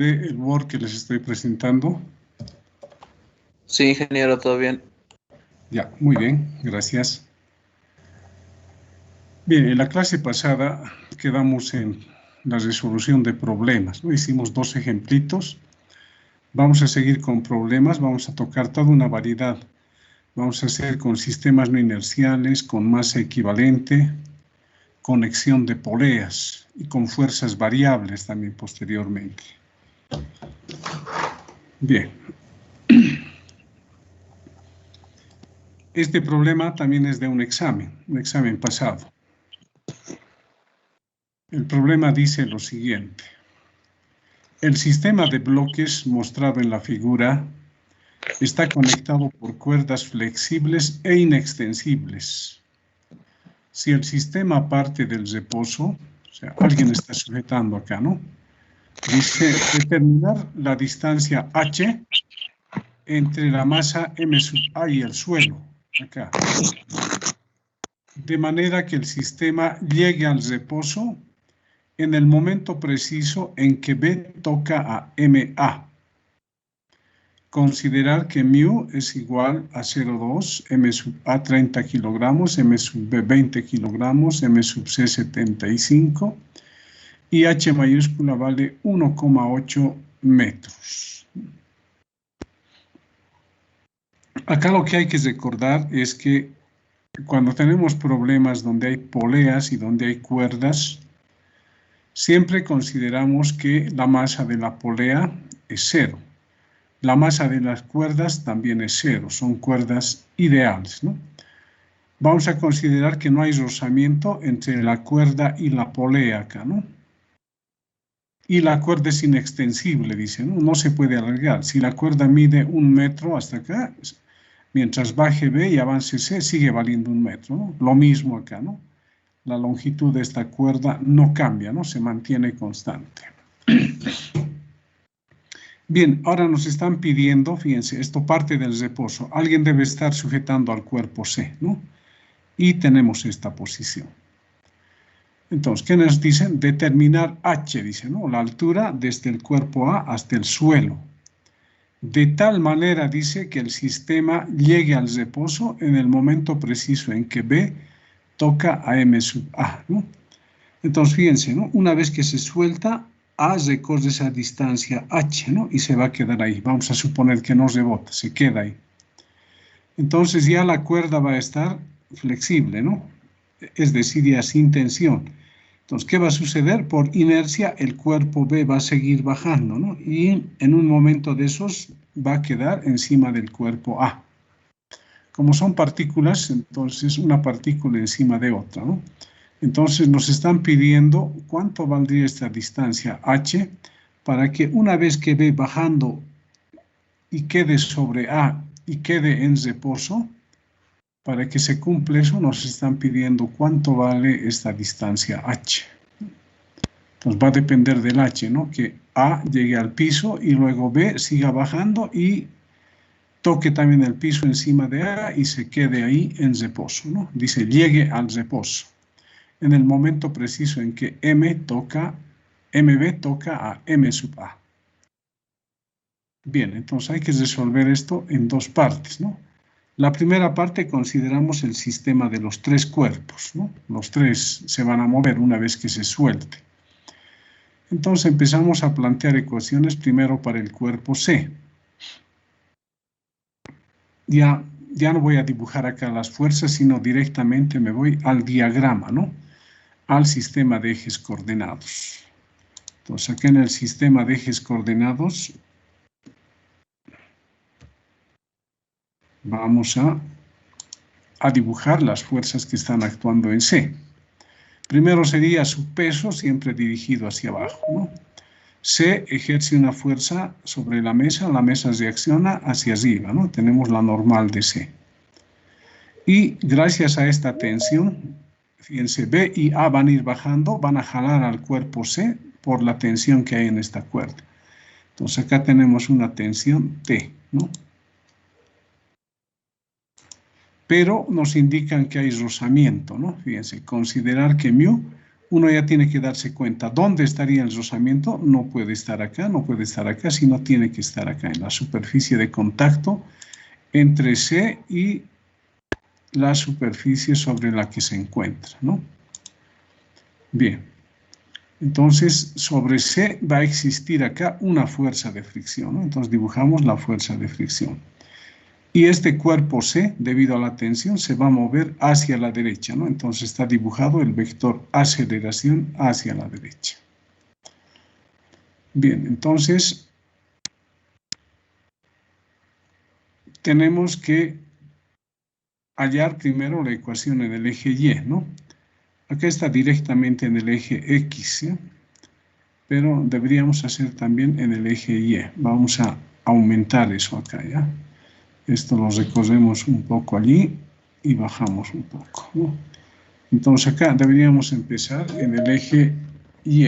El Word que les estoy presentando. Sí, ingeniero, todo bien. Ya, muy bien, gracias. Bien, en la clase pasada quedamos en la resolución de problemas, ¿no? Hicimos dos ejemplitos. Vamos a seguir con problemas, vamos a tocar toda una variedad. Vamos a hacer con sistemas no inerciales, con masa equivalente, conexión de poleas y con fuerzas variables también posteriormente. Bien. Este problema también es de un examen pasado. El problema dice lo siguiente. El sistema de bloques mostrado en la figura está conectado por cuerdas flexibles e inextensibles. Si el sistema parte del reposo, o sea, alguien está sujetando acá, ¿no? Dice determinar la distancia h entre la masa m sub a y el suelo, acá. De manera que el sistema llegue al reposo en el momento preciso en que B toca a MA. Considerar que mu es igual a 0,2, M sub A 30 kilogramos, M sub B 20 kilogramos, M sub C 75 y H mayúscula vale 1,8 metros. Acá lo que hay que recordar es que cuando tenemos problemas donde hay poleas y donde hay cuerdas, siempre consideramos que la masa de la polea es 0. La masa de las cuerdas también es 0, son cuerdas ideales, ¿no? Vamos a considerar que no hay rozamiento entre la cuerda y la polea acá, ¿no? Y la cuerda es inextensible, dice, ¿no? No se puede alargar. Si la cuerda mide 1 metro hasta acá, mientras baje B y avance C, sigue valiendo 1 metro, ¿no? Lo mismo acá, ¿no? La longitud de esta cuerda no cambia, ¿no? Se mantiene constante. Bien, ahora nos están pidiendo, fíjense, esto parte del reposo. Alguien debe estar sujetando al cuerpo C, ¿no? Y tenemos esta posición. Entonces, ¿qué nos dicen? Determinar H, dice, ¿no? La altura desde el cuerpo A hasta el suelo. De tal manera, dice, que el sistema llegue al reposo en el momento preciso en que B toca a M sub A, ¿no? Entonces, fíjense, ¿no? Una vez que se suelta, A recorre esa distancia H, ¿no? Y se va a quedar ahí. Vamos a suponer que no rebota, se queda ahí. Entonces ya la cuerda va a estar flexible, ¿no? Es decir, ya sin tensión. Entonces, ¿qué va a suceder? Por inercia, el cuerpo B va a seguir bajando, ¿no? Y en un momento de esos va a quedar encima del cuerpo A. Como son partículas, entonces una partícula encima de otra, ¿no? Entonces nos están pidiendo cuánto valdría esta distancia h para que una vez que B bajando y quede sobre A y quede en reposo, para que se cumpla eso nos están pidiendo cuánto vale esta distancia h. Entonces va a depender del h, ¿no? Que A llegue al piso y luego B siga bajando y toque también el piso encima de A y se quede ahí en reposo, ¿no? Dice llegue al reposo en el momento preciso en que MB toca a M sub A. Bien, entonces hay que resolver esto en dos partes, ¿no? La primera parte consideramos el sistema de los tres cuerpos, ¿no? Los tres se van a mover una vez que se suelte. Entonces empezamos a plantear ecuaciones primero para el cuerpo C. Ya no voy a dibujar acá las fuerzas, sino directamente me voy al diagrama, ¿no? Al sistema de ejes coordenados. Entonces, aquí en el sistema de ejes coordenados vamos a dibujar las fuerzas que están actuando en C. Primero sería su peso, siempre dirigido hacia abajo, ¿no? C ejerce una fuerza sobre la mesa reacciona hacia arriba, ¿no? Tenemos la normal de C. Y gracias a esta tensión, fíjense, B y A van a ir bajando, van a jalar al cuerpo C por la tensión que hay en esta cuerda. Entonces acá tenemos una tensión T, ¿no? Pero nos indican que hay rozamiento, ¿no? Fíjense, considerar que mu uno ya tiene que darse cuenta dónde estaría el rozamiento. No puede estar acá, no puede estar acá, sino tiene que estar acá, en la superficie de contacto entre C y la superficie sobre la que se encuentra, ¿no? Bien, entonces sobre C va a existir acá una fuerza de fricción, ¿no? Entonces dibujamos la fuerza de fricción. Y este cuerpo C, debido a la tensión, se va a mover hacia la derecha, ¿no? Entonces está dibujado el vector aceleración hacia la derecha. Bien, entonces tenemos que hallar primero la ecuación en el eje Y, ¿no? Acá está directamente en el eje X, ¿sí? Pero deberíamos hacer también en el eje Y. Vamos a aumentar eso acá, ¿ya? Esto lo recorremos un poco allí y bajamos un poco, ¿no? Entonces acá deberíamos empezar en el eje Y.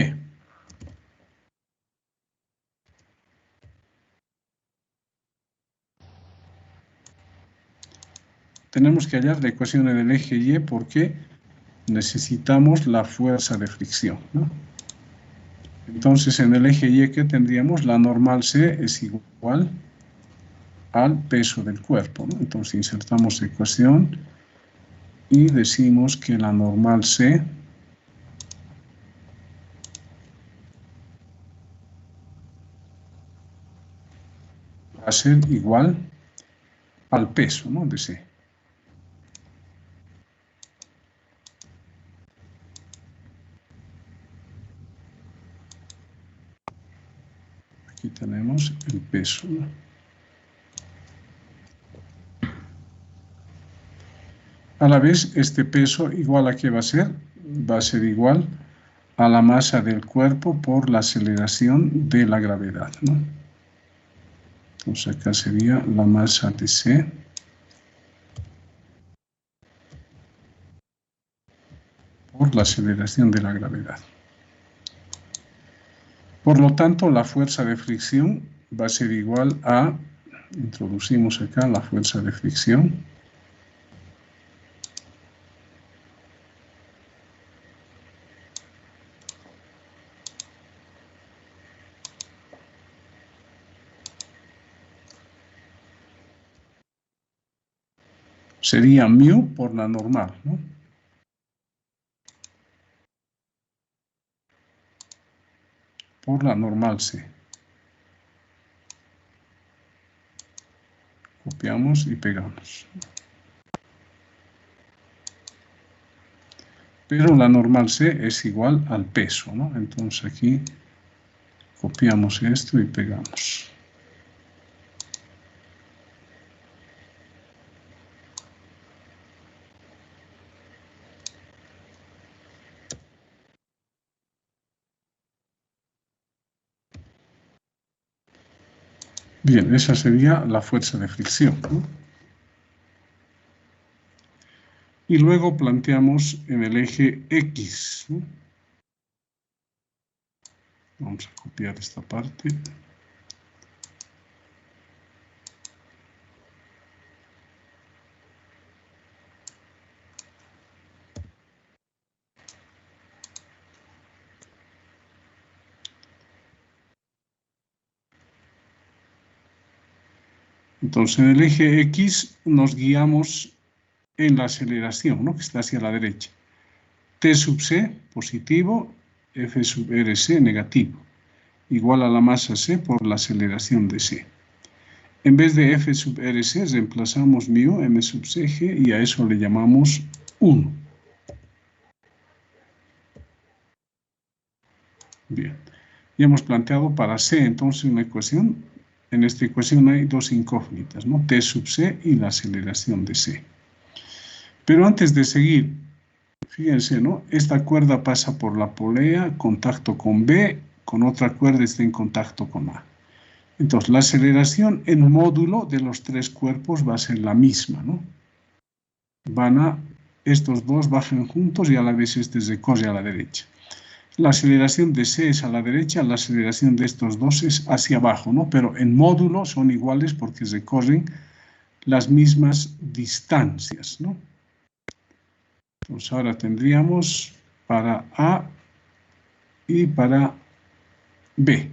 Tenemos que hallar la ecuación en el eje Y porque necesitamos la fuerza de fricción, ¿no? Entonces en el eje Y, ¿qué tendríamos? La normal C es igual al peso del cuerpo, ¿no? Entonces insertamos ecuación y decimos que la normal C va a ser igual al peso, ¿no? De C. Aquí tenemos el peso, ¿no? A la vez, este peso igual a qué va a ser? Va a ser igual a la masa del cuerpo por la aceleración de la gravedad, ¿no? Entonces acá sería la masa de C por la aceleración de la gravedad. Por lo tanto, la fuerza de fricción va a ser igual a, introducimos acá la fuerza de fricción, sería μ por la normal, ¿no? Por la normal C. Copiamos y pegamos. Pero la normal C es igual al peso, ¿no? Entonces aquí copiamos esto y pegamos. Bien, esa sería la fuerza de fricción, ¿no? Y luego planteamos en el eje X, ¿no? Vamos a copiar esta parte. Entonces, en el eje X nos guiamos en la aceleración, ¿no? Que está hacia la derecha. T sub C positivo, F sub RC negativo, igual a la masa C por la aceleración de C. En vez de F sub RC reemplazamos μ, M sub CG y a eso le llamamos 1. Bien, y hemos planteado para C entonces una ecuación. En esta ecuación hay dos incógnitas, ¿no? T sub C y la aceleración de C. Pero antes de seguir, fíjense, ¿no? Esta cuerda pasa por la polea, contacto con B, con otra cuerda está en contacto con A. Entonces, la aceleración en módulo de los tres cuerpos va a ser la misma, ¿no? Estos dos bajan juntos y a la vez este recorre a la derecha. La aceleración de C es a la derecha, la aceleración de estos dos es hacia abajo, ¿no? Pero en módulo son iguales porque recorren las mismas distancias, ¿no? Entonces ahora tendríamos para A y para B.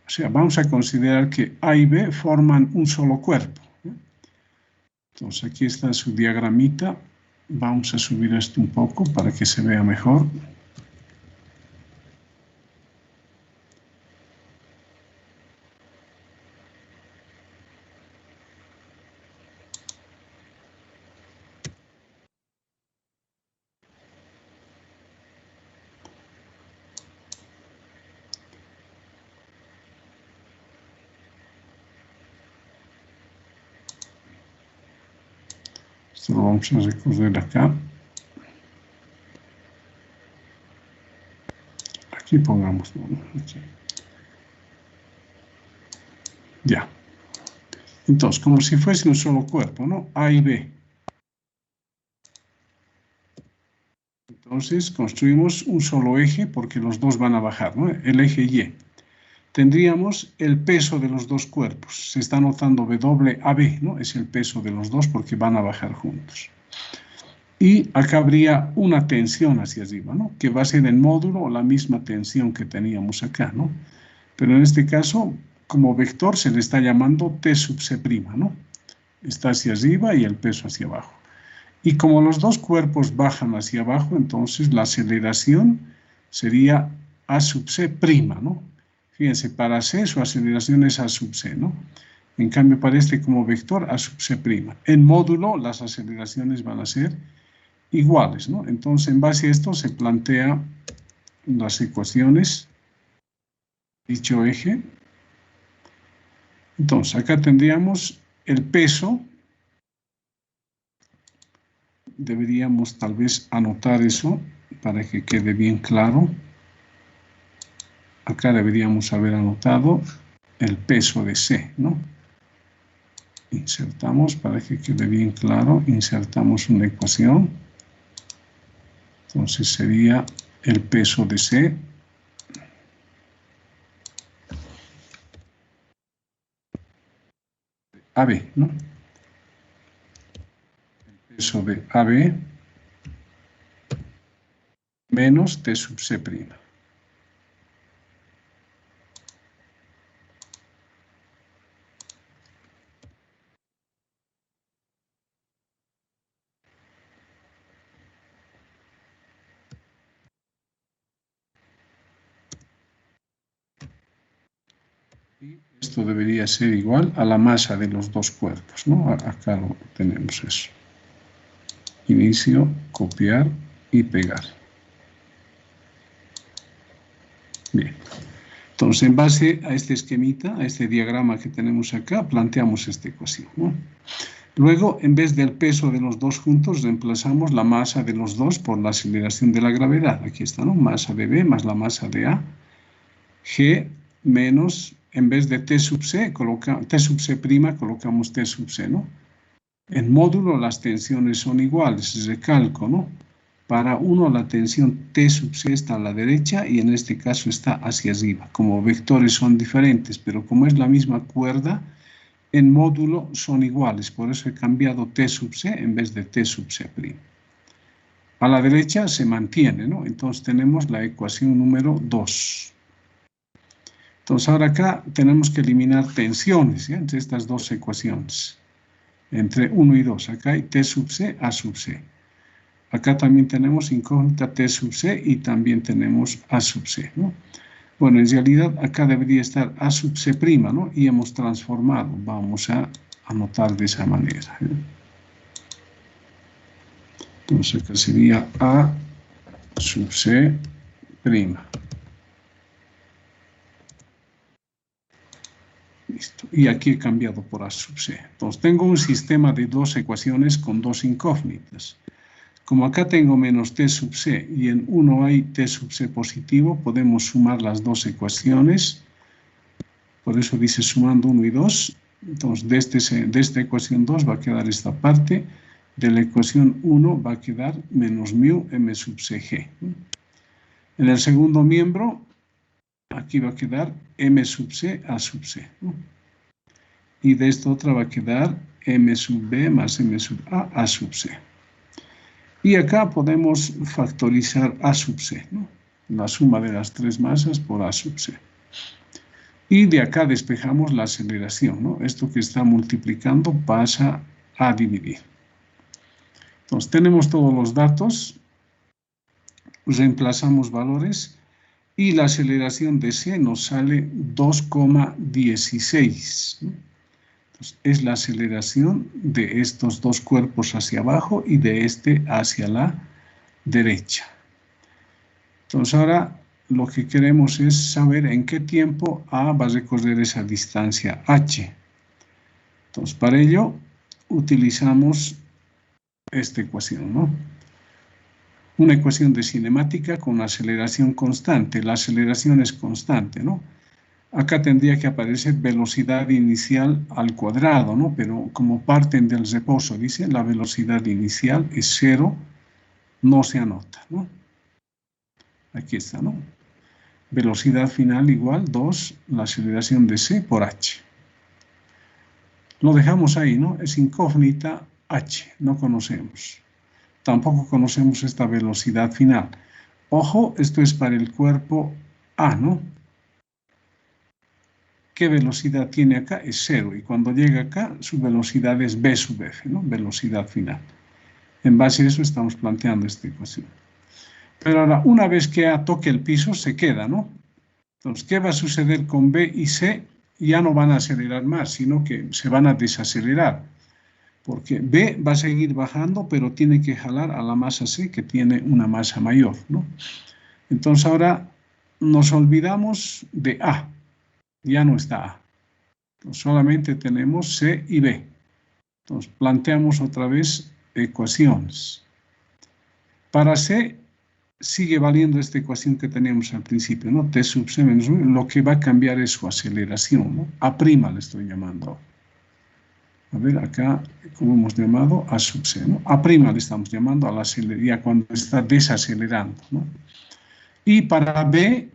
O sea, vamos a considerar que A y B forman un solo cuerpo. Entonces, aquí está su diagramita. Vamos a subir esto un poco para que se vea mejor. Esto lo vamos a recorrer acá. Aquí pongamos, aquí. Ya. Entonces, como si fuese un solo cuerpo, ¿no? A y B. Entonces, construimos un solo eje porque los dos van a bajar, ¿no? El eje Y. Tendríamos el peso de los dos cuerpos. Se está notando WAB, ¿no? Es el peso de los dos porque van a bajar juntos. Y acá habría una tensión hacia arriba, ¿no? Que va a ser en módulo la misma tensión que teníamos acá, ¿no? Pero en este caso, como vector, se le está llamando T sub C', ¿no? Está hacia arriba y el peso hacia abajo. Y como los dos cuerpos bajan hacia abajo, entonces la aceleración sería A sub C', ¿no? Fíjense, para C su aceleración es A sub C, ¿no? En cambio, para este como vector, A sub C'. En módulo, las aceleraciones van a ser iguales, ¿no? Entonces, en base a esto se plantea las ecuaciones de dicho eje. Entonces, acá tendríamos el peso. Deberíamos tal vez anotar eso para que quede bien claro. Acá deberíamos haber anotado el peso de C, ¿no? Insertamos para que quede bien claro. Insertamos una ecuación. Entonces sería el peso de C. AB, ¿no? El peso de AB menos T sub C'. Y esto debería ser igual a la masa de los dos cuerpos, ¿no? Acá lo tenemos eso. Inicio, copiar y pegar. Bien. Entonces, en base a este esquemita, a este diagrama que tenemos acá, planteamos esta ecuación, ¿no? Luego, en vez del peso de los dos juntos, reemplazamos la masa de los dos por la aceleración de la gravedad. Aquí está, ¿no? Masa de B más la masa de A. G menos, en vez de T sub C, T sub C', colocamos T sub C, ¿no? En módulo las tensiones son iguales, recalco, ¿no? Para uno la tensión T sub C está a la derecha y en este caso está hacia arriba. Como vectores son diferentes, pero como es la misma cuerda, en módulo son iguales. Por eso he cambiado T sub C en vez de T sub C'. A la derecha se mantiene, ¿no? Entonces tenemos la ecuación número 2. Entonces ahora acá tenemos que eliminar tensiones, ¿ya? Entre estas dos ecuaciones. Entre 1 y 2. Acá hay T sub C, A sub C. Acá también tenemos incógnita T sub C y también tenemos A sub C, ¿no? Bueno, en realidad acá debería estar A sub C', ¿no? Y hemos transformado. Vamos a anotar de esa manera, ¿eh? Entonces acá sería A sub C'. Listo. Y aquí he cambiado por A sub C. Entonces tengo un sistema de dos ecuaciones con dos incógnitas. Como acá tengo menos T sub C y en uno hay T sub C positivo, podemos sumar las dos ecuaciones. Por eso dice sumando 1 y 2. Entonces de esta ecuación 2 va a quedar esta parte. De la ecuación 1 va a quedar menos mu M sub CG. En el segundo miembro, aquí va a quedar M sub C A sub C, ¿no? Y de esta otra va a quedar M sub B más M sub A sub C. Y acá podemos factorizar A sub C, ¿no? La suma de las tres masas por A sub C. Y de acá despejamos la aceleración, ¿no? Esto que está multiplicando pasa a dividir. Entonces tenemos todos los datos, reemplazamos valores y la aceleración de C nos sale 2,16, ¿no? Entonces, es la aceleración de estos dos cuerpos hacia abajo y de este hacia la derecha. Entonces ahora lo que queremos es saber en qué tiempo A va a recorrer esa distancia H. Entonces para ello utilizamos esta ecuación, ¿no? Una ecuación de cinemática con aceleración constante. La aceleración es constante, ¿no? Acá tendría que aparecer velocidad inicial al cuadrado, ¿no? Pero como parten del reposo, dice, la velocidad inicial es 0, no se anota, ¿no? Aquí está, ¿no? Velocidad final igual 2, la aceleración de C por H. Lo dejamos ahí, ¿no? Es incógnita H, no conocemos. Tampoco conocemos esta velocidad final. Ojo, esto es para el cuerpo A, ¿no? ¿Qué velocidad tiene acá? Es 0. Y cuando llega acá, su velocidad es B sub F, ¿no? Velocidad final. En base a eso estamos planteando esta ecuación. Pero ahora, una vez que A toque el piso, se queda, ¿no? Entonces, ¿qué va a suceder con B y C? Ya no van a acelerar más, sino que se van a desacelerar. Porque B va a seguir bajando, pero tiene que jalar a la masa C, que tiene una masa mayor, ¿no? Entonces, ahora nos olvidamos de A. Ya no está A. Entonces, solamente tenemos C y B. Entonces, planteamos otra vez ecuaciones. Para C, sigue valiendo esta ecuación que teníamos al principio, ¿no? T sub C menos U, lo que va a cambiar es su aceleración, ¿no? A' le estoy llamando. A ver, acá, como hemos llamado, A sub C, ¿no? A' le estamos llamando a la aceleración cuando está desacelerando, ¿no? Y para B,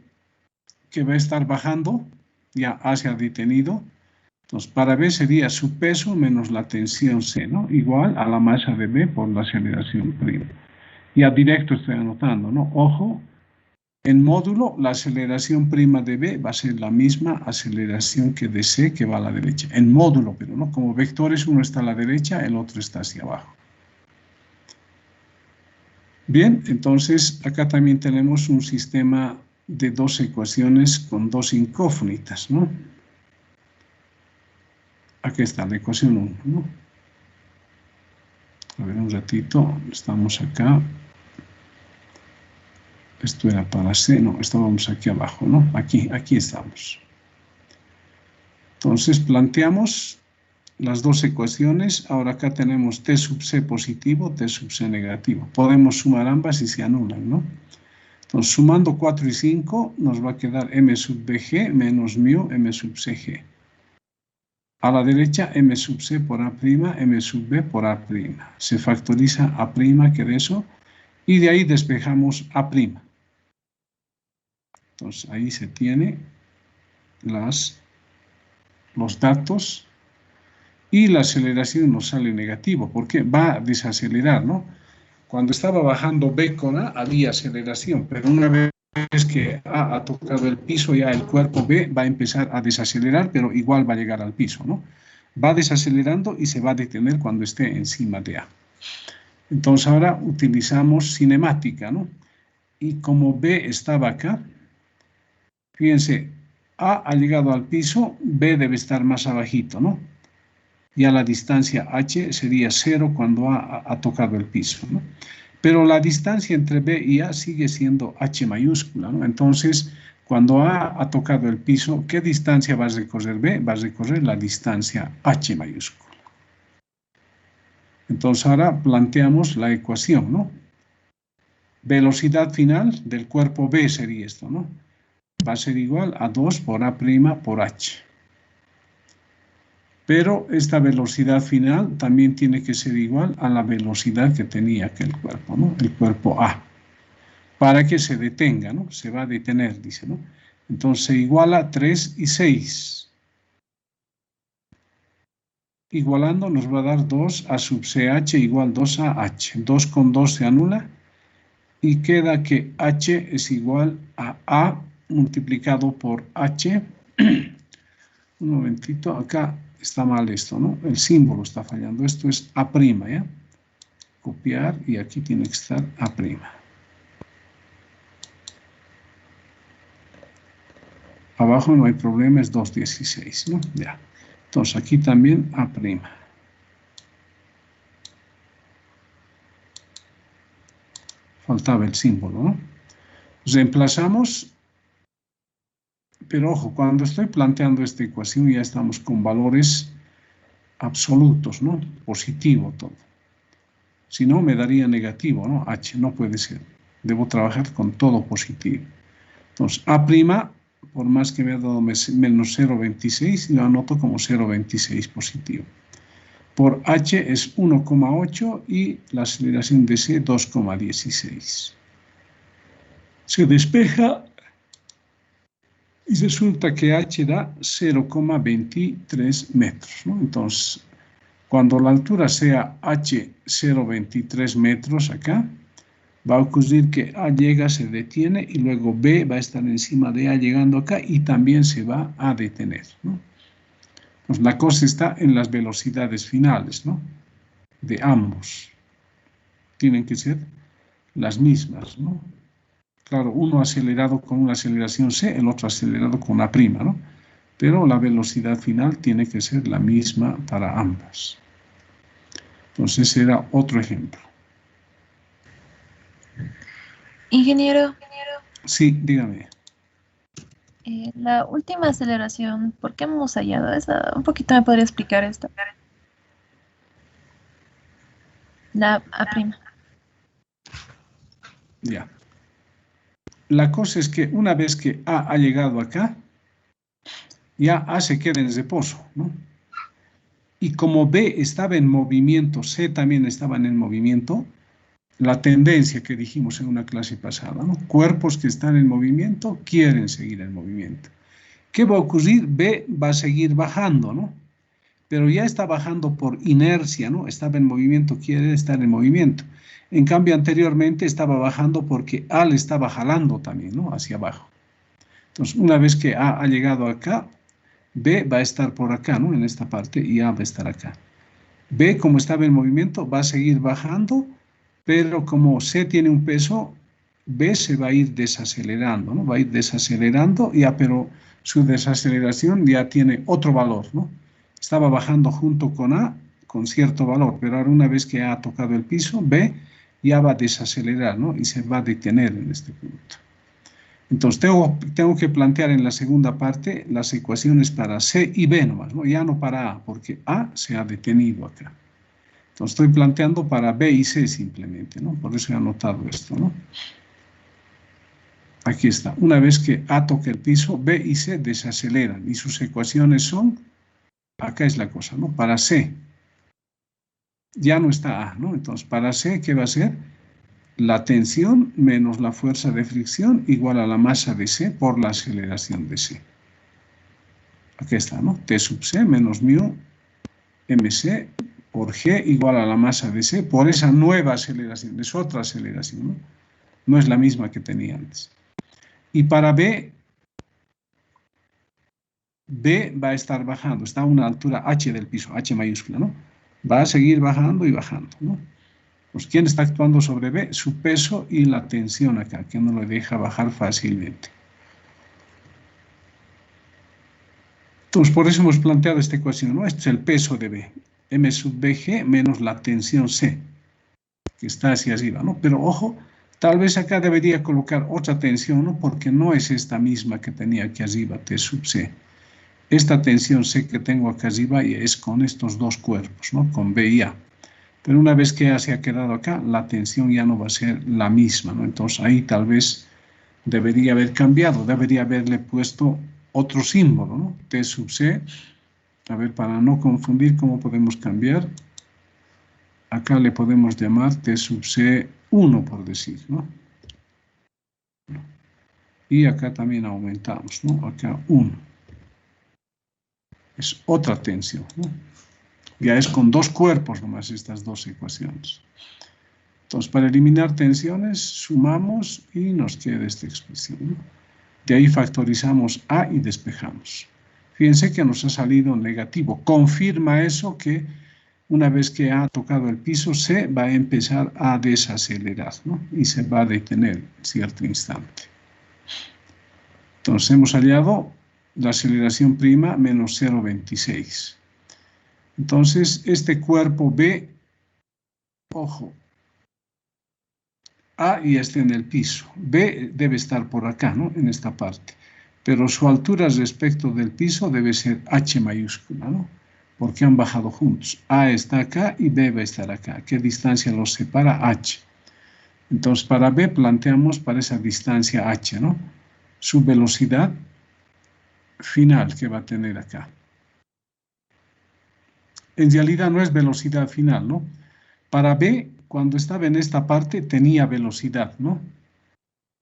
que va a estar bajando, ya A se ha detenido, entonces para B sería su peso menos la tensión C, ¿no? Igual a la masa de B por la aceleración prima. Ya directo estoy anotando, ¿no? Ojo, en módulo la aceleración prima de B va a ser la misma aceleración que de C que va a la derecha. En módulo, pero no como vectores, uno está a la derecha, el otro está hacia abajo. Bien, entonces acá también tenemos un sistema de dos ecuaciones con dos incógnitas, ¿no? Aquí está la ecuación 1, ¿no? A ver un ratito, estamos acá. Esto era para C, no, estábamos aquí abajo, ¿no? Aquí estamos. Entonces planteamos las dos ecuaciones. Ahora acá tenemos T sub C positivo, T sub C negativo. Podemos sumar ambas y se anulan, ¿no? Entonces sumando 4 y 5 nos va a quedar M sub BG menos mu M sub CG. A la derecha M sub C por A', M sub B por A'. Se factoriza A', que de eso, y de ahí despejamos A'. Entonces ahí se tiene los datos y la aceleración nos sale negativo, porque va a desacelerar, ¿no? Cuando estaba bajando B con A había aceleración, pero una vez que A ha tocado el piso, ya el cuerpo B va a empezar a desacelerar, pero igual va a llegar al piso, ¿no? Va desacelerando y se va a detener cuando esté encima de A. Entonces ahora utilizamos cinemática, ¿no? Y como B estaba acá, fíjense, A ha llegado al piso, B debe estar más abajito, ¿no? Ya la distancia H sería 0 cuando A ha tocado el piso, ¿no? Pero la distancia entre B y A sigue siendo H mayúscula, ¿no? Entonces, cuando A ha tocado el piso, ¿qué distancia va a recorrer B? Va a recorrer la distancia H mayúscula. Entonces ahora planteamos la ecuación, ¿no? Velocidad final del cuerpo B sería esto, ¿no? Va a ser igual a 2 por A' por H. Pero esta velocidad final también tiene que ser igual a la velocidad que tenía aquel cuerpo, ¿no? El cuerpo A. Para que se detenga, ¿no? Se va a detener, dice, ¿no? Entonces se iguala 3 y 6. igualando nos va a dar 2 a sub CH igual 2 a H. 2 con 2 se anula y queda que H es igual a multiplicado por H. Un momentito, acá está mal esto, ¿no? El símbolo está fallando. Esto es A', ¿ya? Copiar y aquí tiene que estar A'. Abajo no hay problema, es 2,16, ¿no? Ya. Entonces aquí también A'. Faltaba el símbolo, ¿no? Reemplazamos, pero ojo, cuando estoy planteando esta ecuación ya estamos con valores absolutos, ¿no? Positivo todo. Si no, me daría negativo, ¿no? H, no puede ser. Debo trabajar con todo positivo. Entonces, A', por más que me ha dado menos 0,26, lo anoto como 0,26 positivo. Por H es 1,8 y la aceleración de C 2,16. Se despeja y resulta que H da 0,23 metros, ¿no? Entonces, cuando la altura sea H 0,23 metros acá, va a ocurrir que A llega, se detiene y luego B va a estar encima de A llegando acá y también se va a detener, ¿no? Pues la cosa está en las velocidades finales, ¿no? De ambos. Tienen que ser las mismas, ¿no? Claro, uno acelerado con una aceleración C, el otro acelerado con una prima, ¿no? Pero la velocidad final tiene que ser la misma para ambas. Entonces, ese era otro ejemplo. Ingeniero, Sí, dígame. la última aceleración, ¿por qué hemos hallado esa? Un poquito me podría explicar esto. La A'. Ya. La cosa es que una vez que A ha llegado acá, ya A se queda en reposo, ¿no? Y como B estaba en movimiento, C también estaba en movimiento, la tendencia que dijimos en una clase pasada, ¿no? Cuerpos que están en movimiento quieren seguir en movimiento. ¿Qué va a ocurrir? B va a seguir bajando, ¿no? Pero ya está bajando por inercia, ¿no? Estaba en movimiento, quiere estar en movimiento. En cambio, anteriormente estaba bajando porque A le estaba jalando también, ¿no? Hacia abajo. Entonces, una vez que A ha llegado acá, B va a estar por acá, ¿no? En esta parte y A va a estar acá. B, como estaba en movimiento, va a seguir bajando, pero como C tiene un peso, B se va a ir desacelerando, ¿no? Va a ir desacelerando, ya, pero su desaceleración ya tiene otro valor, ¿no? Estaba bajando junto con A con cierto valor, pero ahora una vez que ha tocado el piso, B ya va a desacelerar, ¿no? Y se va a detener en este punto. Entonces, tengo que plantear en la segunda parte las ecuaciones para C y B nomás, ¿no? Ya no para A, porque A se ha detenido acá. Entonces, estoy planteando para B y C simplemente, ¿no? Por eso he anotado esto, ¿no? Aquí está. Una vez que A toca el piso, B y C desaceleran y sus ecuaciones son, acá es la cosa, ¿no? Para C, ya no está A, ¿no? Entonces, para C, ¿qué va a ser? La tensión menos la fuerza de fricción igual a la masa de C por la aceleración de C. Aquí está, ¿no? T sub C menos mu mc por G igual a la masa de C por esa nueva aceleración, es otra aceleración, ¿no? No es la misma que tenía antes. Y para B, B va a estar bajando, está a una altura H del piso, H mayúscula, ¿no? Va a seguir bajando y bajando, ¿no? Pues, ¿quién está actuando sobre B? Su peso y la tensión acá, que no lo deja bajar fácilmente. Entonces, por eso hemos planteado esta ecuación, ¿no? Este es el peso de B, M sub BG menos la tensión C, que está hacia arriba, ¿no? Pero, ojo, tal vez acá debería colocar otra tensión, ¿no? Porque no es esta misma que tenía aquí arriba, T sub C. Esta tensión C que tengo acá arriba es con estos dos cuerpos, ¿no? Con B y A. Pero una vez que A se ha quedado acá, la tensión ya no va a ser la misma, ¿no? Entonces ahí tal vez debería haber cambiado, debería haberle puesto otro símbolo, ¿no? T sub C. A ver, para no confundir, ¿cómo podemos cambiar? Acá le podemos llamar T sub C 1, por decir, ¿no? Y acá también aumentamos, ¿no? Acá 1. Es otra tensión, ¿no? Ya es con dos cuerpos nomás estas dos ecuaciones. Entonces, para eliminar tensiones, sumamos y nos queda esta expresión, ¿no? De ahí factorizamos A y despejamos. Fíjense que nos ha salido negativo. Confirma eso que una vez que ha tocado el piso, C va a empezar a desacelerar, ¿no? Y se va a detener en cierto instante. Entonces, hemos hallado la aceleración prima menos 0,26. Entonces, este cuerpo B, ojo, A y está en el piso. B debe estar por acá, ¿no? En esta parte. Pero su altura respecto del piso debe ser H mayúscula, ¿no? Porque han bajado juntos. A está acá y B va a estar acá. ¿Qué distancia los separa? H. Entonces, para B planteamos para esa distancia H, ¿no? Su velocidad final que va a tener acá. En realidad no es velocidad final, ¿no? Para B, cuando estaba en esta parte, tenía velocidad, ¿no?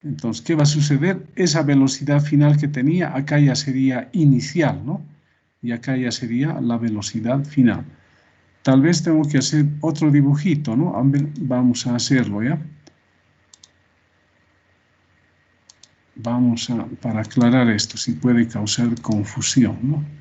Entonces, ¿qué va a suceder? Esa velocidad final que tenía, acá ya sería inicial, ¿no? Y acá ya sería la velocidad final. Tal vez tengo que hacer otro dibujito, ¿no? Vamos a hacerlo, ¿ya? Para aclarar esto, si puede causar confusión, ¿no?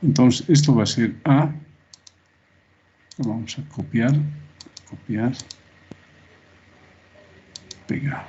Entonces, esto va a ser A. Lo vamos a copiar, pegar, pegar.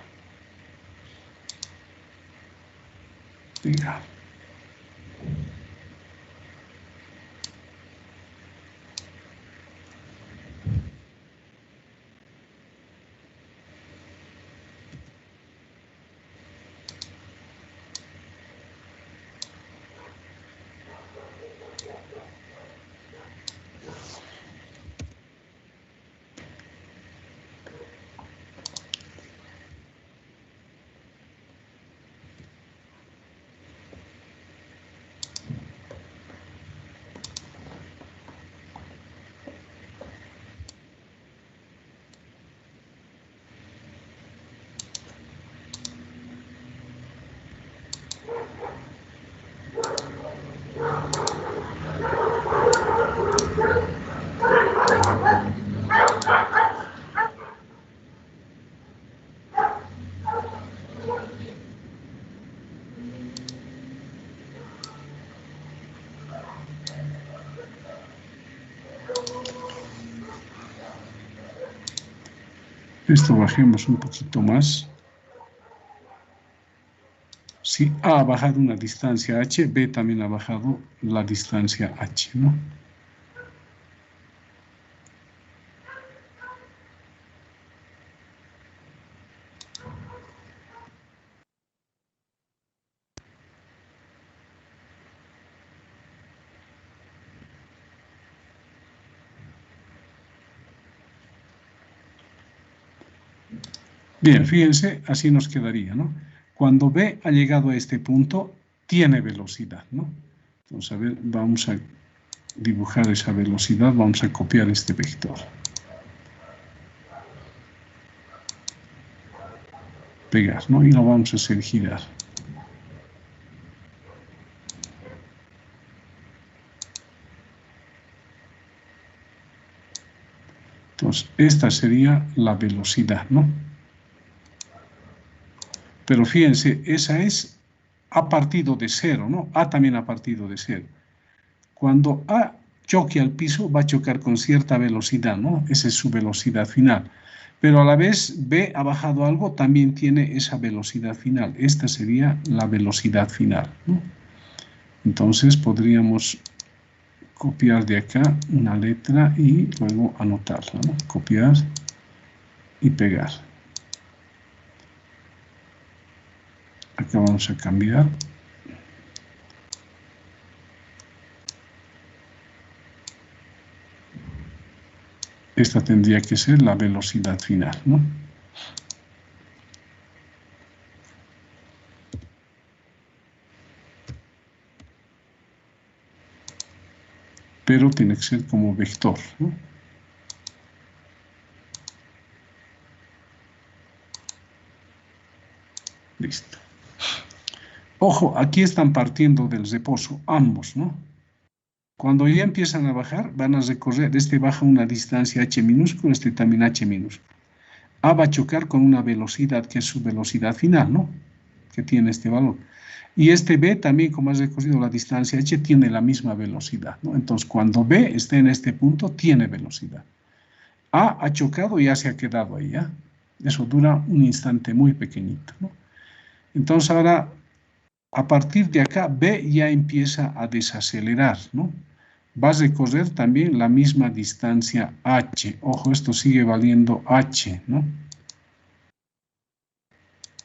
Esto bajemos un poquito más. Si A ha bajado una distancia h, B también ha bajado la distancia h, ¿no? Bien, fíjense, así nos quedaría, ¿no? Cuando B ha llegado a este punto, tiene velocidad, ¿no? Entonces, a ver, vamos a dibujar esa velocidad, vamos a copiar este vector. Pegar, ¿no? Y lo vamos a hacer girar. Entonces, esta sería la velocidad, ¿no? Pero fíjense, esa es a partido de cero, ¿no? A también a partido de cero. Cuando A choque al piso, va a chocar con cierta velocidad, ¿no? Esa es su velocidad final. Pero a la vez B ha bajado algo, también tiene esa velocidad final. Esta sería la velocidad final, ¿no? Entonces podríamos copiar de acá una letra y luego anotarla, ¿no? Copiar y pegar. Acá vamos a cambiar Esta tendría que ser la velocidad final, ¿no? Pero tiene que ser como vector, ¿no? Listo. Ojo, aquí están partiendo del reposo, ambos, ¿no? Cuando ya empiezan a bajar, van a recorrer, este baja una distancia h minúscula, este también h minúscula. A va a chocar con una velocidad que es su velocidad final, ¿no? Que tiene este valor. Y este B también, como has recorrido la distancia h, tiene la misma velocidad, ¿no? Entonces, cuando B esté en este punto, tiene velocidad. A ha chocado y ya se ha quedado ahí, ¿ya? Eso dura un instante muy pequeñito, ¿no? Entonces, ahora, a partir de acá, B ya empieza a desacelerar, ¿no? Va a recorrer también la misma distancia h. Ojo, esto sigue valiendo h, ¿no?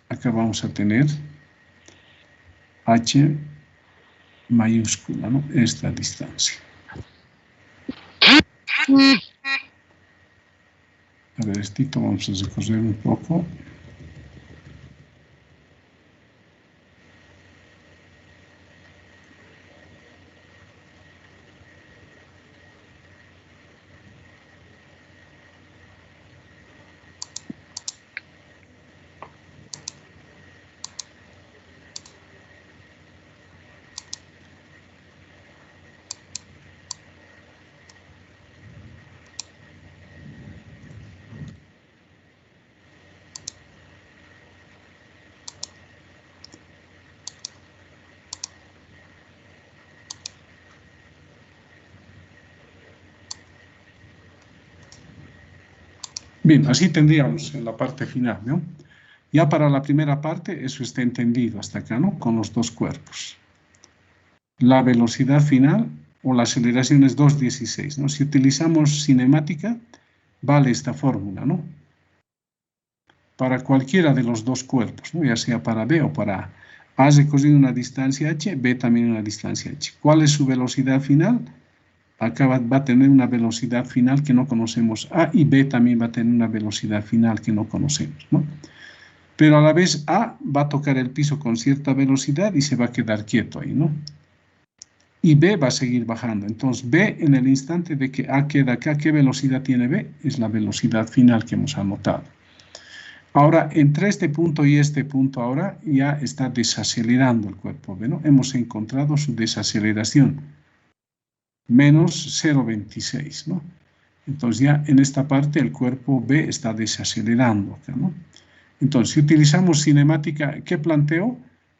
Acá vamos a tener h mayúscula, ¿no? Esta distancia. A ver, esto vamos a recorrer un poco. Bien, así tendríamos en la parte final, ¿no? Ya para la primera parte, eso está entendido hasta acá, ¿no? Con los dos cuerpos. La velocidad final o la aceleración es 2,16, ¿no? Si utilizamos cinemática, vale esta fórmula, ¿no? Para cualquiera de los dos cuerpos, ¿no? Ya sea para B o para A. A recorrido una distancia h, B también una distancia h. ¿Cuál es su velocidad final? Acá va a tener una velocidad final que no conocemos. A y B también va a tener una velocidad final que no conocemos, ¿no? Pero a la vez A va a tocar el piso con cierta velocidad y se va a quedar quieto ahí, ¿no? Y B va a seguir bajando. Entonces B, en el instante de que A queda acá, ¿qué velocidad tiene B? Es la velocidad final que hemos anotado. Ahora, entre este punto y este punto ahora ya está desacelerando el cuerpo B, ¿no? Hemos encontrado su desaceleración, menos 0,26, ¿no? Entonces ya en esta parte el cuerpo B está desacelerando acá, ¿no? Entonces, si utilizamos cinemática, ¿qué planteo?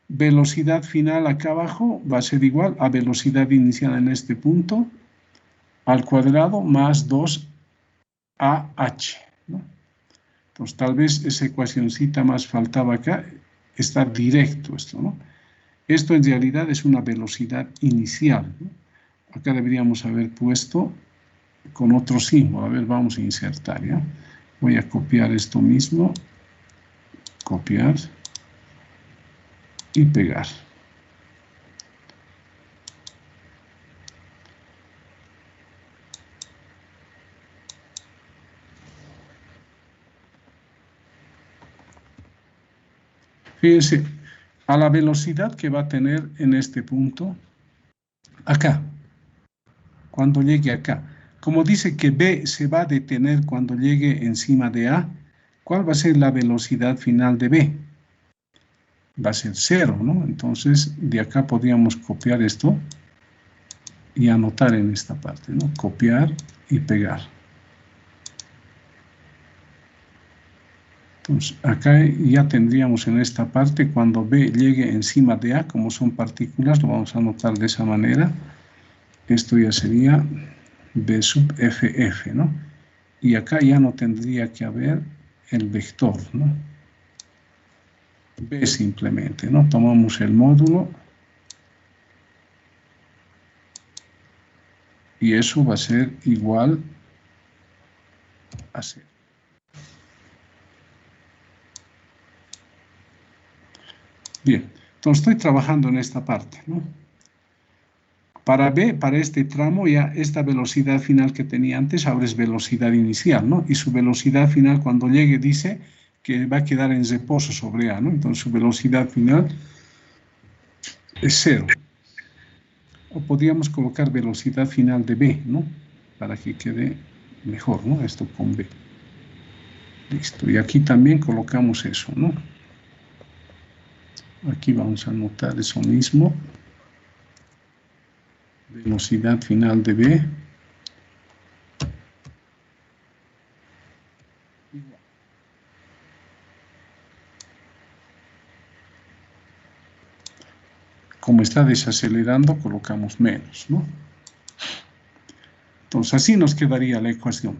Velocidad final acá abajo va a ser igual a velocidad inicial en este punto al cuadrado más 2AH, ¿no? Entonces, tal vez esa ecuacióncita más faltaba acá, está directo esto, ¿no? Esto en realidad es una velocidad inicial, ¿no? Acá deberíamos haber puesto con otro símbolo. A ver, vamos a insertar, ¿ya? Voy a copiar esto mismo, copiar y pegar. Fíjense, a la velocidad que va a tener en este punto, acá, cuando llegue acá. Como dice que B se va a detener cuando llegue encima de A, ¿cuál va a ser la velocidad final de B? Va a ser 0, ¿no? Entonces, de acá podríamos copiar esto y anotar en esta parte, ¿no? Copiar y pegar. Entonces, acá ya tendríamos en esta parte, cuando B llegue encima de A, como son partículas, lo vamos a anotar de esa manera. Esto ya sería B sub FF, ¿no? Y acá ya no tendría que haber el vector, ¿no? B simplemente, ¿no? Tomamos el módulo y eso va a ser igual a 0. Bien, entonces estoy trabajando en esta parte, ¿no? Para B, para este tramo, ya esta velocidad final que tenía antes, ahora es velocidad inicial, ¿no? Y su velocidad final cuando llegue dice que va a quedar en reposo sobre A, ¿no? Entonces su velocidad final es 0. O podríamos colocar velocidad final de B, ¿no? Para que quede mejor, ¿no? Esto con B. Listo. Y aquí también colocamos eso, ¿no? Aquí vamos a anotar eso mismo. Velocidad final de B. Como está desacelerando, colocamos menos, ¿no? Entonces, así nos quedaría la ecuación.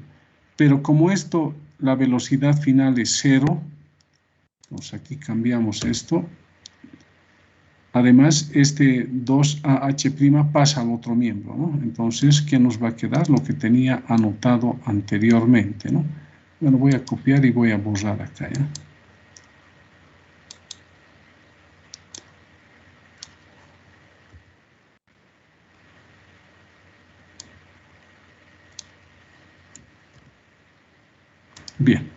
Pero como esto, la velocidad final es 0, entonces aquí cambiamos esto. Además, este 2AH' pasa al otro miembro, ¿no? Entonces, ¿qué nos va a quedar? Lo que tenía anotado anteriormente, ¿no? Bueno, voy a copiar y voy a borrar acá, ¿ya? Bien.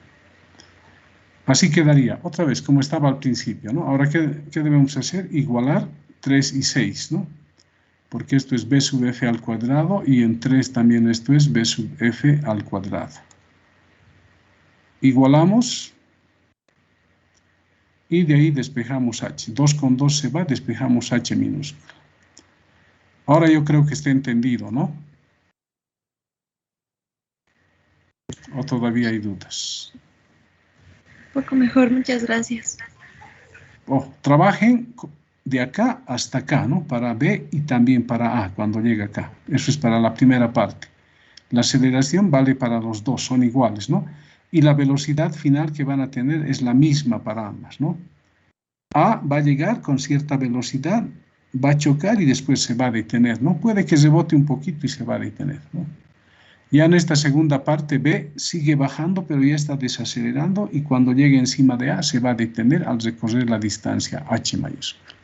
Así quedaría, otra vez, como estaba al principio, ¿no? Ahora, ¿qué debemos hacer? Igualar 3 y 6, ¿no? Porque esto es b sub f al cuadrado y en 3 también esto es b sub f al cuadrado. Igualamos y de ahí despejamos h. 2 con 2 se va, despejamos h minúsculo. Ahora yo creo que está entendido, ¿no? ¿O todavía hay dudas? Un poco mejor, muchas gracias. Trabajen de acá hasta acá, ¿no? Para B y también para A cuando llega acá. Eso es para la primera parte. La aceleración vale para los dos, son iguales, ¿no? Y la velocidad final que van a tener es la misma para ambas, ¿no? A va a llegar con cierta velocidad, va a chocar y después se va a detener, ¿no? Puede que rebote un poquito y se va a detener, ¿no? Ya en esta segunda parte B sigue bajando, pero ya está desacelerando y cuando llegue encima de A se va a detener al recorrer la distancia h mayúscula.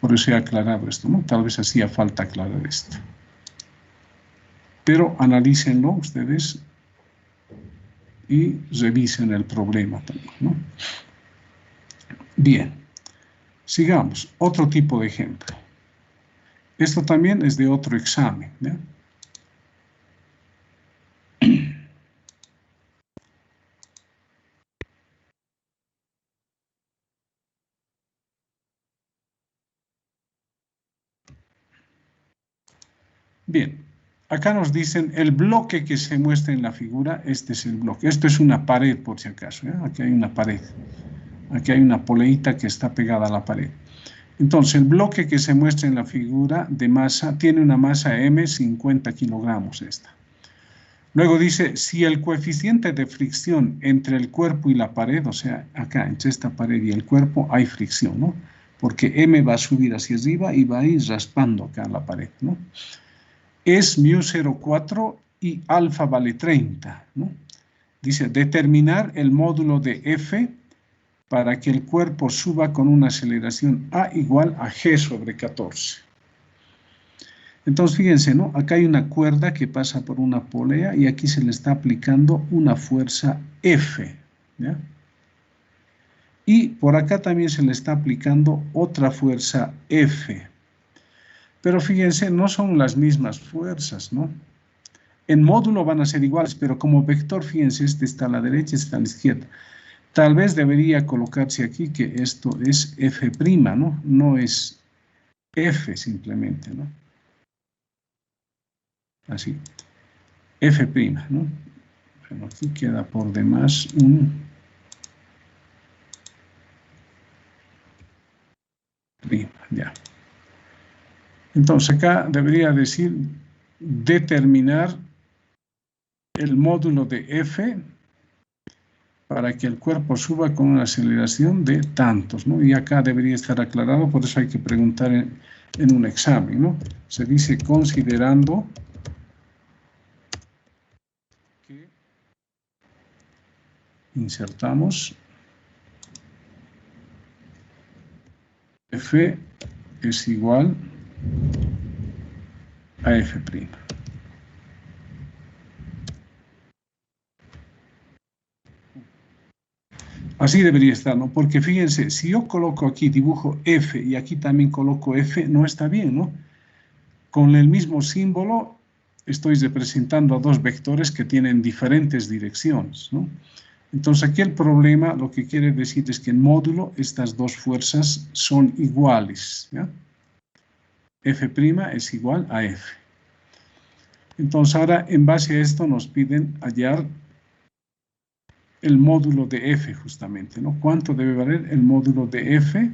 Por eso he aclarado esto, ¿no? Tal vez hacía falta aclarar esto. Pero analícenlo ustedes y revisen el problema también, ¿no? Bien, sigamos. Otro tipo de ejemplo. Esto también es de otro examen, ¿ya? Bien, acá nos dicen el bloque que se muestra en la figura, este es el bloque. Esto es una pared, por si acaso, ¿ya? Aquí hay una pared. Aquí hay una poleita que está pegada a la pared. Entonces, el bloque que se muestra en la figura de masa tiene una masa M, 50 kilogramos esta. Luego dice, si el coeficiente de fricción entre el cuerpo y la pared, o sea, acá, entre esta pared y el cuerpo, hay fricción, ¿no? Porque M va a subir hacia arriba y va a ir raspando acá en la pared, ¿no? Es mu 0,4 y alfa vale 30, ¿no? Dice, determinar el módulo de F para que el cuerpo suba con una aceleración A igual a G sobre 14. Entonces, fíjense, ¿no? Acá hay una cuerda que pasa por una polea y aquí se le está aplicando una fuerza F, ¿ya? Y por acá también se le está aplicando otra fuerza F. Pero fíjense, no son las mismas fuerzas, ¿no? En módulo van a ser iguales, pero como vector, fíjense, este está a la derecha, este está a la izquierda. Tal vez debería colocarse aquí que esto es F', ¿no? No es F simplemente, ¿no? Así. F', ¿no? Bueno, aquí queda por demás un prima, ya. Entonces acá debería decir determinar el módulo de F para que el cuerpo suba con una aceleración de tantos, ¿no? Y acá debería estar aclarado, por eso hay que preguntar en un examen, ¿no? Se dice considerando que insertamos F es igual a F'. Así debería estar, ¿no? Porque fíjense, si yo coloco aquí, dibujo F y aquí también coloco F, no está bien, ¿no? Con el mismo símbolo estoy representando a dos vectores que tienen diferentes direcciones, ¿no? Entonces aquí el problema, lo que quiere decir es que en módulo estas dos fuerzas son iguales, ¿ya? F' es igual a F. Entonces ahora en base a esto nos piden hallar el módulo de F justamente, ¿no? ¿Cuánto debe valer el módulo de F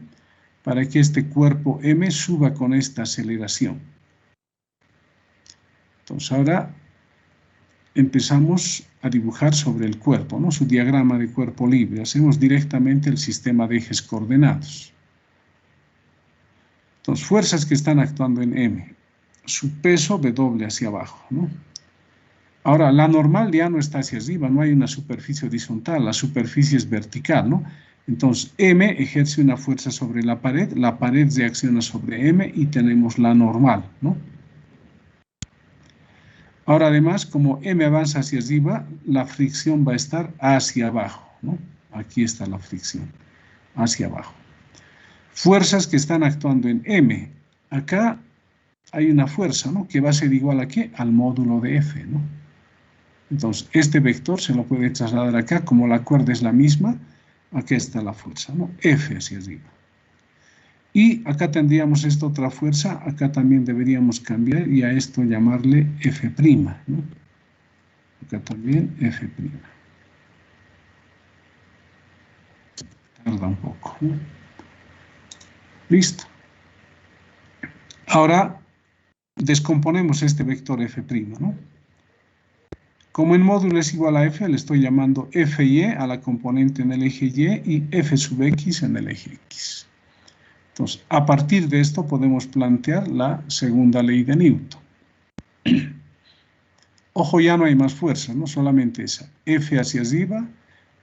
para que este cuerpo M suba con esta aceleración? Entonces ahora empezamos a dibujar sobre el cuerpo, ¿no? Su diagrama de cuerpo libre. Hacemos directamente el sistema de ejes coordenados. Entonces, fuerzas que están actuando en M. Su peso W hacia abajo, ¿no? Ahora, la normal ya no está hacia arriba, no hay una superficie horizontal, la superficie es vertical, ¿no? Entonces, M ejerce una fuerza sobre la pared reacciona sobre M y tenemos la normal, ¿no? Ahora, además, como M avanza hacia arriba, la fricción va a estar hacia abajo, ¿no? Aquí está la fricción, hacia abajo. Fuerzas que están actuando en M. Acá hay una fuerza, ¿no? Que va a ser igual a ¿qué? Al módulo de F, ¿no? Entonces, este vector se lo puede trasladar acá, como la cuerda es la misma, aquí está la fuerza, ¿no? F hacia arriba. Y acá tendríamos esta otra fuerza, acá también deberíamos cambiar y a esto llamarle F', ¿no? Acá también F'. Tarda un poco, ¿no? Listo. Ahora descomponemos este vector F', ¿no? Como el módulo es igual a F, le estoy llamando Fy a la componente en el eje Y y F sub X en el eje X. Entonces, a partir de esto podemos plantear la segunda ley de Newton. Ojo, ya no hay más fuerza, no solamente esa. F hacia arriba,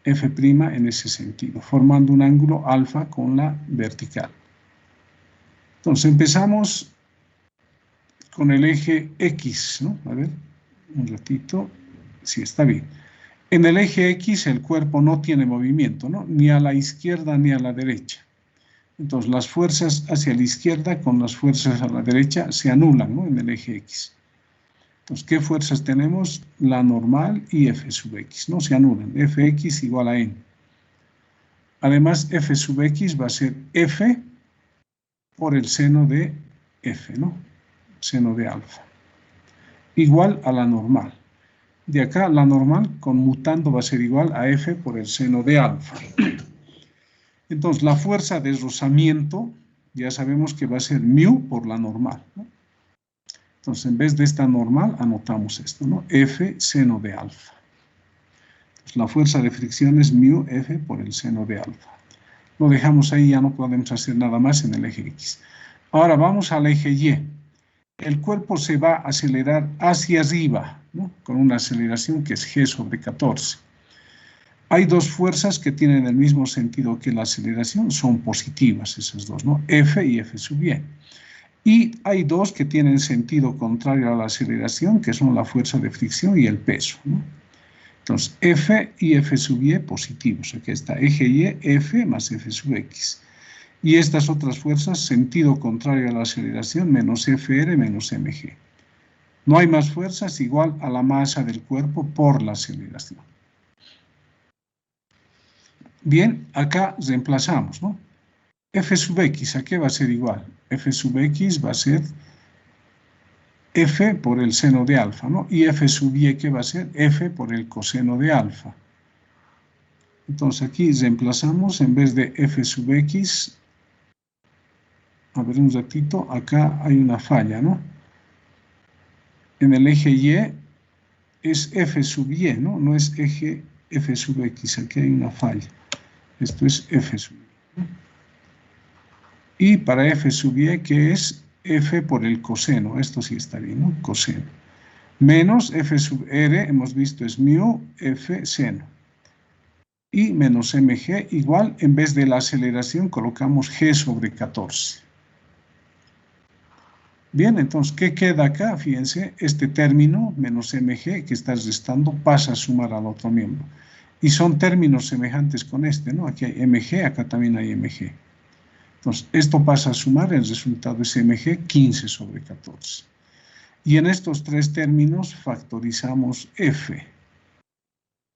F' en ese sentido, formando un ángulo alfa con la vertical. Entonces, empezamos con el eje X, ¿no? A ver, un ratito. Sí, está bien. En el eje X el cuerpo no tiene movimiento, ¿no? Ni a la izquierda ni a la derecha. Entonces las fuerzas hacia la izquierda con las fuerzas a la derecha se anulan, ¿no? En el eje X. Entonces, ¿qué fuerzas tenemos? La normal y F sub X, ¿no? Se anulan. Fx igual a N. Además, F sub X va a ser F por el seno de F, ¿no? Seno de alfa. Igual a la normal. De acá la normal conmutando va a ser igual a F por el seno de alfa. Entonces la fuerza de rozamiento ya sabemos que va a ser mu por la normal, ¿no? Entonces en vez de esta normal anotamos esto, ¿no? F seno de alfa. Entonces, la fuerza de fricción es mu F por el seno de alfa. Lo dejamos ahí, ya no podemos hacer nada más en el eje X. Ahora vamos al eje Y. El cuerpo se va a acelerar hacia arriba, ¿no? Con una aceleración que es G sobre 14. Hay dos fuerzas que tienen el mismo sentido que la aceleración, son positivas esas dos, ¿no? F y F sub Y. Y hay dos que tienen sentido contrario a la aceleración, que son la fuerza de fricción y el peso, ¿no? Entonces, F y F sub Y positivos. Aquí está eje Y, F más F sub X. Y estas otras fuerzas, sentido contrario a la aceleración, menos Fr menos mg. No hay más fuerzas igual a la masa del cuerpo por la aceleración. Bien, acá reemplazamos, ¿no? F sub X, ¿a qué va a ser igual? F sub X va a ser F por el seno de alfa, ¿no? Y F sub Y, ¿qué va a ser? F por el coseno de alfa. Entonces aquí reemplazamos, en vez de F sub X, a ver un ratito, acá hay una falla, ¿no? En el eje Y es F sub Y, ¿no? No es eje F sub X, aquí hay una falla. Esto es F sub Y, ¿no? Y para F sub Y, que es F por el coseno, esto sí está bien, ¿no? Coseno. Menos F sub R, hemos visto, es mu F seno. Y menos mg igual, en vez de la aceleración, colocamos G sobre 14. Bien, entonces, ¿qué queda acá? Fíjense, este término, menos mg, que está restando, pasa a sumar al otro miembro. Y son términos semejantes con este, ¿no? Aquí hay mg, acá también hay mg. Entonces, esto pasa a sumar, el resultado es mg 15 sobre 14. Y en estos tres términos factorizamos f.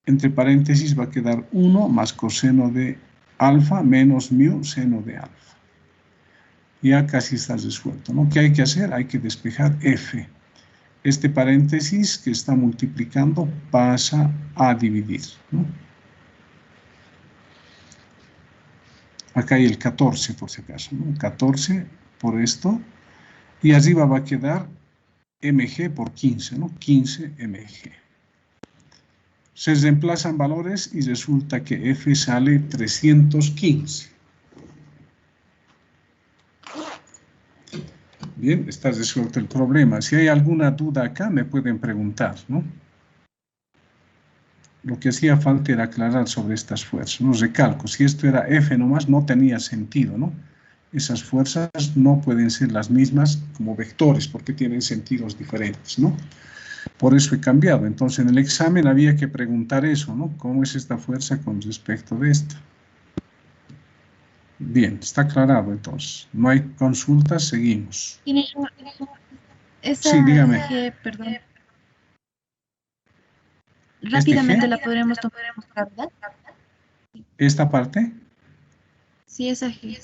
Entre paréntesis va a quedar 1 más coseno de alfa menos mu seno de alfa. Ya casi está resuelto, ¿no? ¿Qué hay que hacer? Hay que despejar f. Este paréntesis que está multiplicando pasa a dividir, ¿no? Acá hay el 14 por si acaso, ¿no? 14 por esto. Y arriba va a quedar mg por 15, ¿no? 15 mg. Se reemplazan valores y resulta que f sale 315. Bien, está resuelto el problema. Si hay alguna duda acá, me pueden preguntar, ¿no? Lo que hacía falta era aclarar sobre estas fuerzas. No recalco, si esto era F nomás, no tenía sentido, ¿no? Esas fuerzas no pueden ser las mismas como vectores, porque tienen sentidos diferentes, ¿no? Por eso he cambiado. Entonces, en el examen había que preguntar eso, ¿no? ¿Cómo es esta fuerza con respecto de esta? Bien, está aclarado entonces. No hay consultas, seguimos. Esa Sí, dígame. G, perdón. Rápidamente la podremos tomar, ¿verdad? ¿Esta parte? Sí, esa G.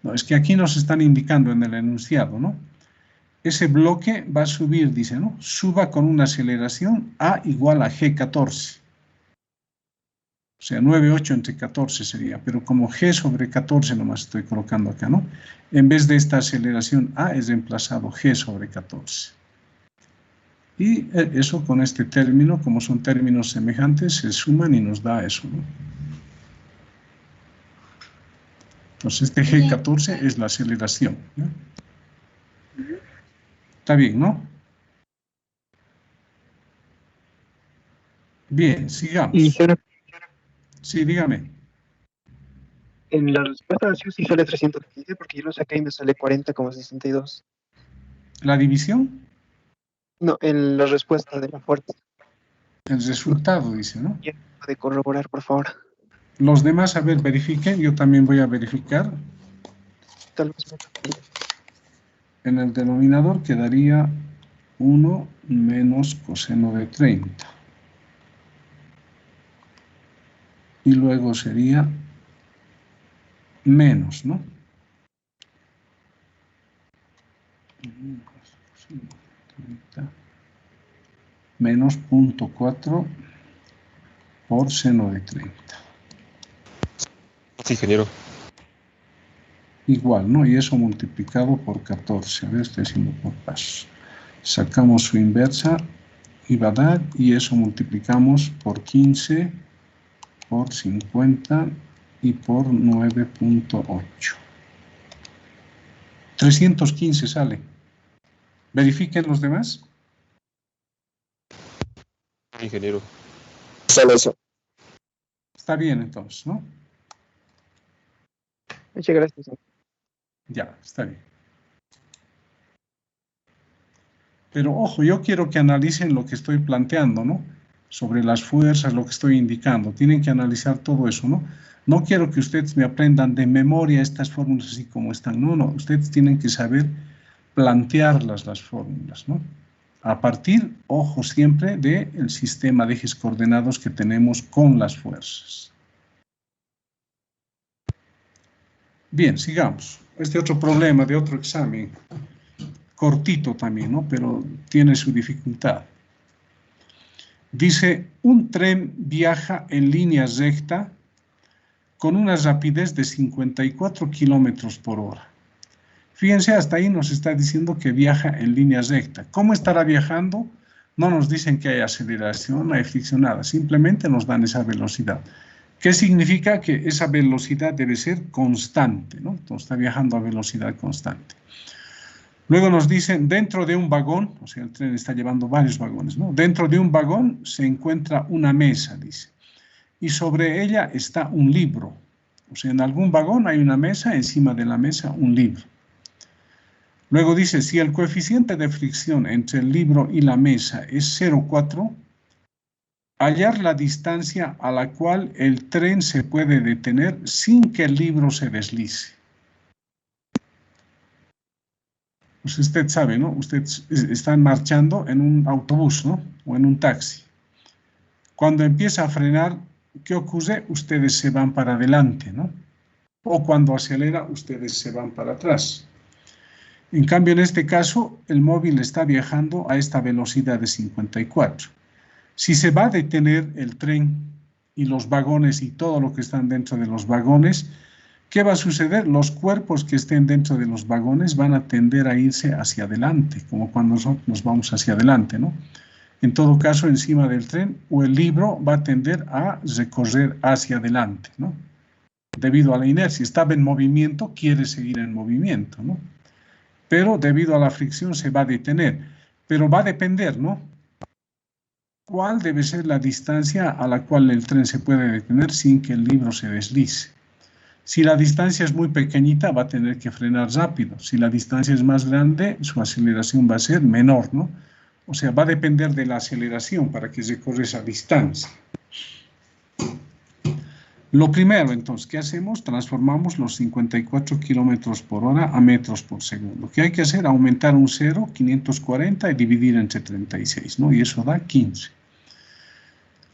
No, es que aquí nos están indicando en el enunciado, ¿no? Ese bloque va a subir, dice, ¿no? Suba con una aceleración A igual a G14. O sea, 9,8 entre 14 sería, pero como G sobre 14 nomás estoy colocando acá, ¿no? En vez de esta aceleración A es reemplazado G sobre 14. Y eso con este término, como son términos semejantes, se suman y nos da eso, ¿no? Entonces, este G14 es la aceleración, ¿no? Está bien, ¿no? Bien, sigamos. Sí, dígame. En la respuesta sí sale 315 porque yo lo saqué y me sale 40,62. ¿La división? No, en la respuesta de la fuerza. El resultado, dice, ¿no? ¿Puede corroborar, por favor? Los demás, a ver, verifiquen. Yo también voy a verificar. Tal vez me... En el denominador quedaría 1 menos coseno de 30. Y luego sería menos, ¿no? Menos 0.4 por seno de 30. Sí, ingeniero. Igual, ¿no? Y eso multiplicado por 14. A ver, estoy haciendo por pasos. Sacamos su inversa y va a dar, y eso multiplicamos por 15, por 50 y por 9.8. 315 sale. ¿Verifiquen los demás? Ingeniero. Solo eso. Está bien entonces, ¿no? Muchas gracias. Ya, está bien. Pero ojo, yo quiero que analicen lo que estoy planteando, ¿no? Sobre las fuerzas, lo que estoy indicando. Tienen que analizar todo eso, ¿no? No quiero que ustedes me aprendan de memoria estas fórmulas así como están. No, no. Ustedes tienen que saber plantearlas, las fórmulas, ¿no? A partir, ojo, siempre del sistema de ejes coordenados que tenemos con las fuerzas. Bien, sigamos. Este otro problema de otro examen, cortito también, ¿no? Pero tiene su dificultad. Dice, un tren viaja en línea recta con una rapidez de 54 kilómetros por hora. Fíjense, hasta ahí nos está diciendo que viaja en línea recta. ¿Cómo estará viajando? No nos dicen que hay aceleración, no hay fricción, nada. Simplemente nos dan esa velocidad. ¿Qué significa? Que esa velocidad debe ser constante, ¿no? Entonces está viajando a velocidad constante. Luego nos dicen, dentro de un vagón, o sea, el tren está llevando varios vagones, ¿no? Dentro de un vagón se encuentra una mesa, dice. Y sobre ella está un libro. O sea, en algún vagón hay una mesa, encima de la mesa un libro. Luego dice, si el coeficiente de fricción entre el libro y la mesa es 0,4, hallar la distancia a la cual el tren se puede detener sin que el libro se deslice. Pues usted sabe, ¿no? Ustedes están marchando en un autobús, ¿no? O en un taxi. Cuando empieza a frenar, ¿qué ocurre? Ustedes se van para adelante, ¿no? O cuando acelera, ustedes se van para atrás. En cambio, en este caso, el móvil está viajando a esta velocidad de 54. Si se va a detener el tren y los vagones y todo lo que están dentro de los vagones, ¿qué va a suceder? Los cuerpos que estén dentro de los vagones van a tender a irse hacia adelante, como cuando nosotros nos vamos hacia adelante, ¿no? En todo caso, encima del tren o el libro va a tender a recorrer hacia adelante, ¿no? Debido a la inercia, estaba en movimiento, quiere seguir en movimiento, ¿no? Pero debido a la fricción se va a detener. Pero va a depender, ¿no? ¿Cuál debe ser la distancia a la cual el tren se puede detener sin que el libro se deslice? Si la distancia es muy pequeñita, va a tener que frenar rápido. Si la distancia es más grande, su aceleración va a ser menor, ¿no? O sea, va a depender de la aceleración para que se corra esa distancia. Lo primero, entonces, ¿qué hacemos? Transformamos los 54 kilómetros por hora a metros por segundo. ¿Qué hay que hacer? Aumentar un 0, 540, y dividir entre 36, ¿no? Y eso da 15.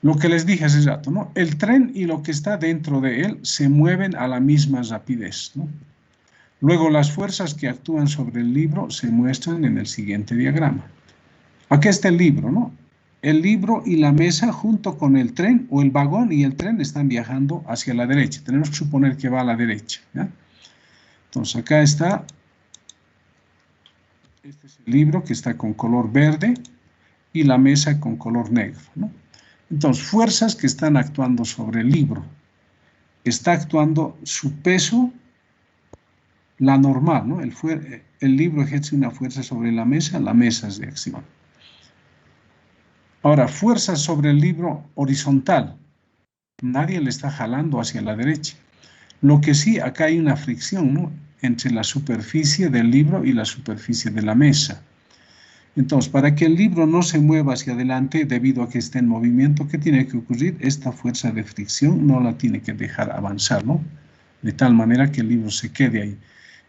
Lo que les dije hace rato, ¿no? El tren y lo que está dentro de él se mueven a la misma rapidez, ¿no? Luego, las fuerzas que actúan sobre el libro se muestran en el siguiente diagrama. Aquí está el libro, ¿no? El libro y la mesa junto con el tren, o el vagón y el tren están viajando hacia la derecha. Tenemos que suponer que va a la derecha, ¿ya? Entonces, acá está, este es el libro que está con color verde y la mesa con color negro, ¿no? Entonces, fuerzas que están actuando sobre el libro. Está actuando su peso, la normal, ¿no? El libro ejerce una fuerza sobre la mesa es de acción. Ahora, fuerza sobre el libro horizontal. Nadie le está jalando hacia la derecha. Lo que sí, acá hay una fricción, ¿no? Entre la superficie del libro y la superficie de la mesa. Entonces, para que el libro no se mueva hacia adelante debido a que esté en movimiento, ¿qué tiene que ocurrir? Esta fuerza de fricción no la tiene que dejar avanzar, ¿no? De tal manera que el libro se quede ahí.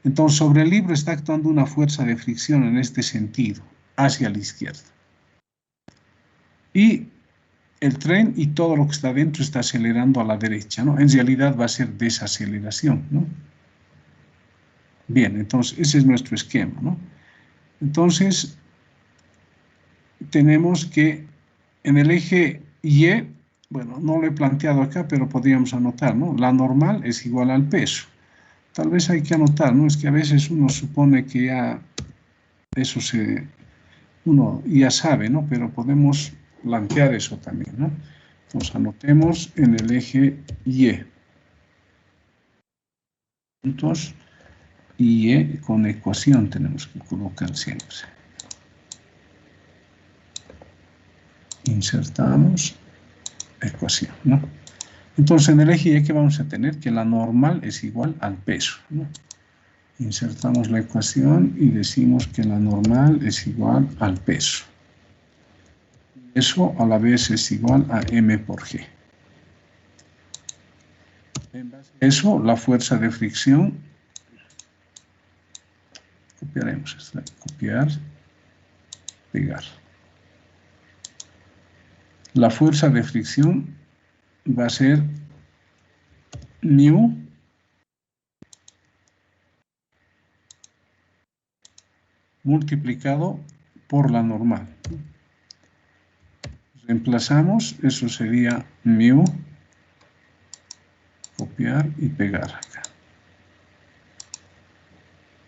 Entonces, sobre el libro está actuando una fuerza de fricción en este sentido, hacia la izquierda. Y el tren y todo lo que está dentro está acelerando a la derecha, ¿no? En realidad va a ser desaceleración, ¿no? Bien, entonces ese es nuestro esquema, ¿no? Entonces, tenemos que en el eje Y, bueno, no lo he planteado acá, pero podríamos anotar, ¿no? La normal es igual al peso. Tal vez hay que anotar, ¿no? Es que a veces uno supone que ya eso uno ya sabe, ¿no? Pero podemos plantear eso también, ¿no? Entonces anotemos en el eje Y. Puntos Y con ecuación tenemos que colocar siempre. Insertamos ecuación, ¿no? Entonces en el eje Y, ¿qué vamos a tener? Que la normal es igual al peso, ¿no? Insertamos la ecuación y decimos que la normal es igual al peso. Eso a la vez es igual a M por G. En base a eso, la fuerza de fricción, copiaremos esta, copiar, pegar. La fuerza de fricción va a ser μ multiplicado por la normal. Reemplazamos, eso sería μ, copiar y pegar acá.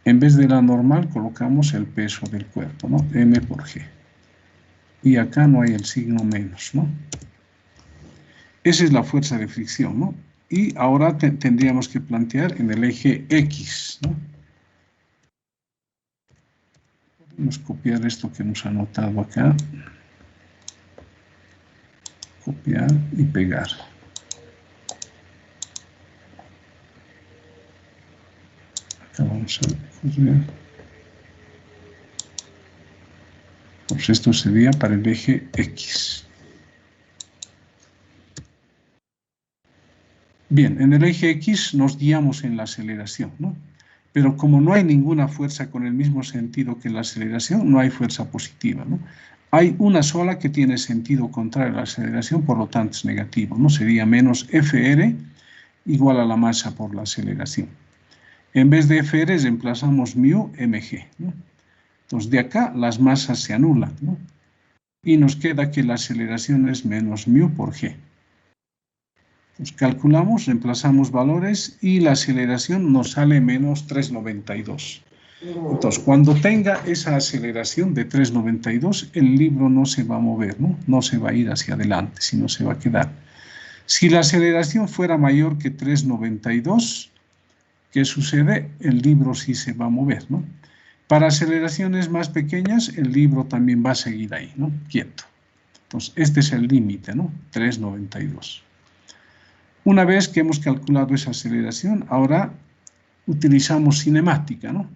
En vez de la normal colocamos el peso del cuerpo, ¿no? M por G. Y acá no hay el signo menos, ¿no? Esa es la fuerza de fricción, ¿no? Y ahora tendríamos que plantear en el eje X, ¿no? Podemos copiar esto que hemos anotado acá. Copiar y pegar. Acá vamos a correr. Pues esto sería para el eje X. Bien, en el eje X nos guiamos en la aceleración, ¿no? Pero como no hay ninguna fuerza con el mismo sentido que la aceleración, no hay fuerza positiva, ¿no? Hay una sola que tiene sentido contrario a la aceleración, por lo tanto es negativo, ¿no? Sería menos Fr igual a la masa por la aceleración. En vez de Fr reemplazamos μ mg, ¿no? Entonces de acá las masas se anulan, ¿no? Y nos queda que la aceleración es menos μ por g. Entonces calculamos, reemplazamos valores y la aceleración nos sale menos 3,92. Entonces, cuando tenga esa aceleración de 3,92, el libro no se va a mover, ¿no? No se va a ir hacia adelante, sino se va a quedar. Si la aceleración fuera mayor que 3,92, ¿qué sucede? El libro sí se va a mover, ¿no? Para aceleraciones más pequeñas, el libro también va a seguir ahí, ¿no? Quieto. Entonces, este es el límite, ¿no? 3,92. Una vez que hemos calculado esa aceleración, ahora utilizamos cinemática, ¿no?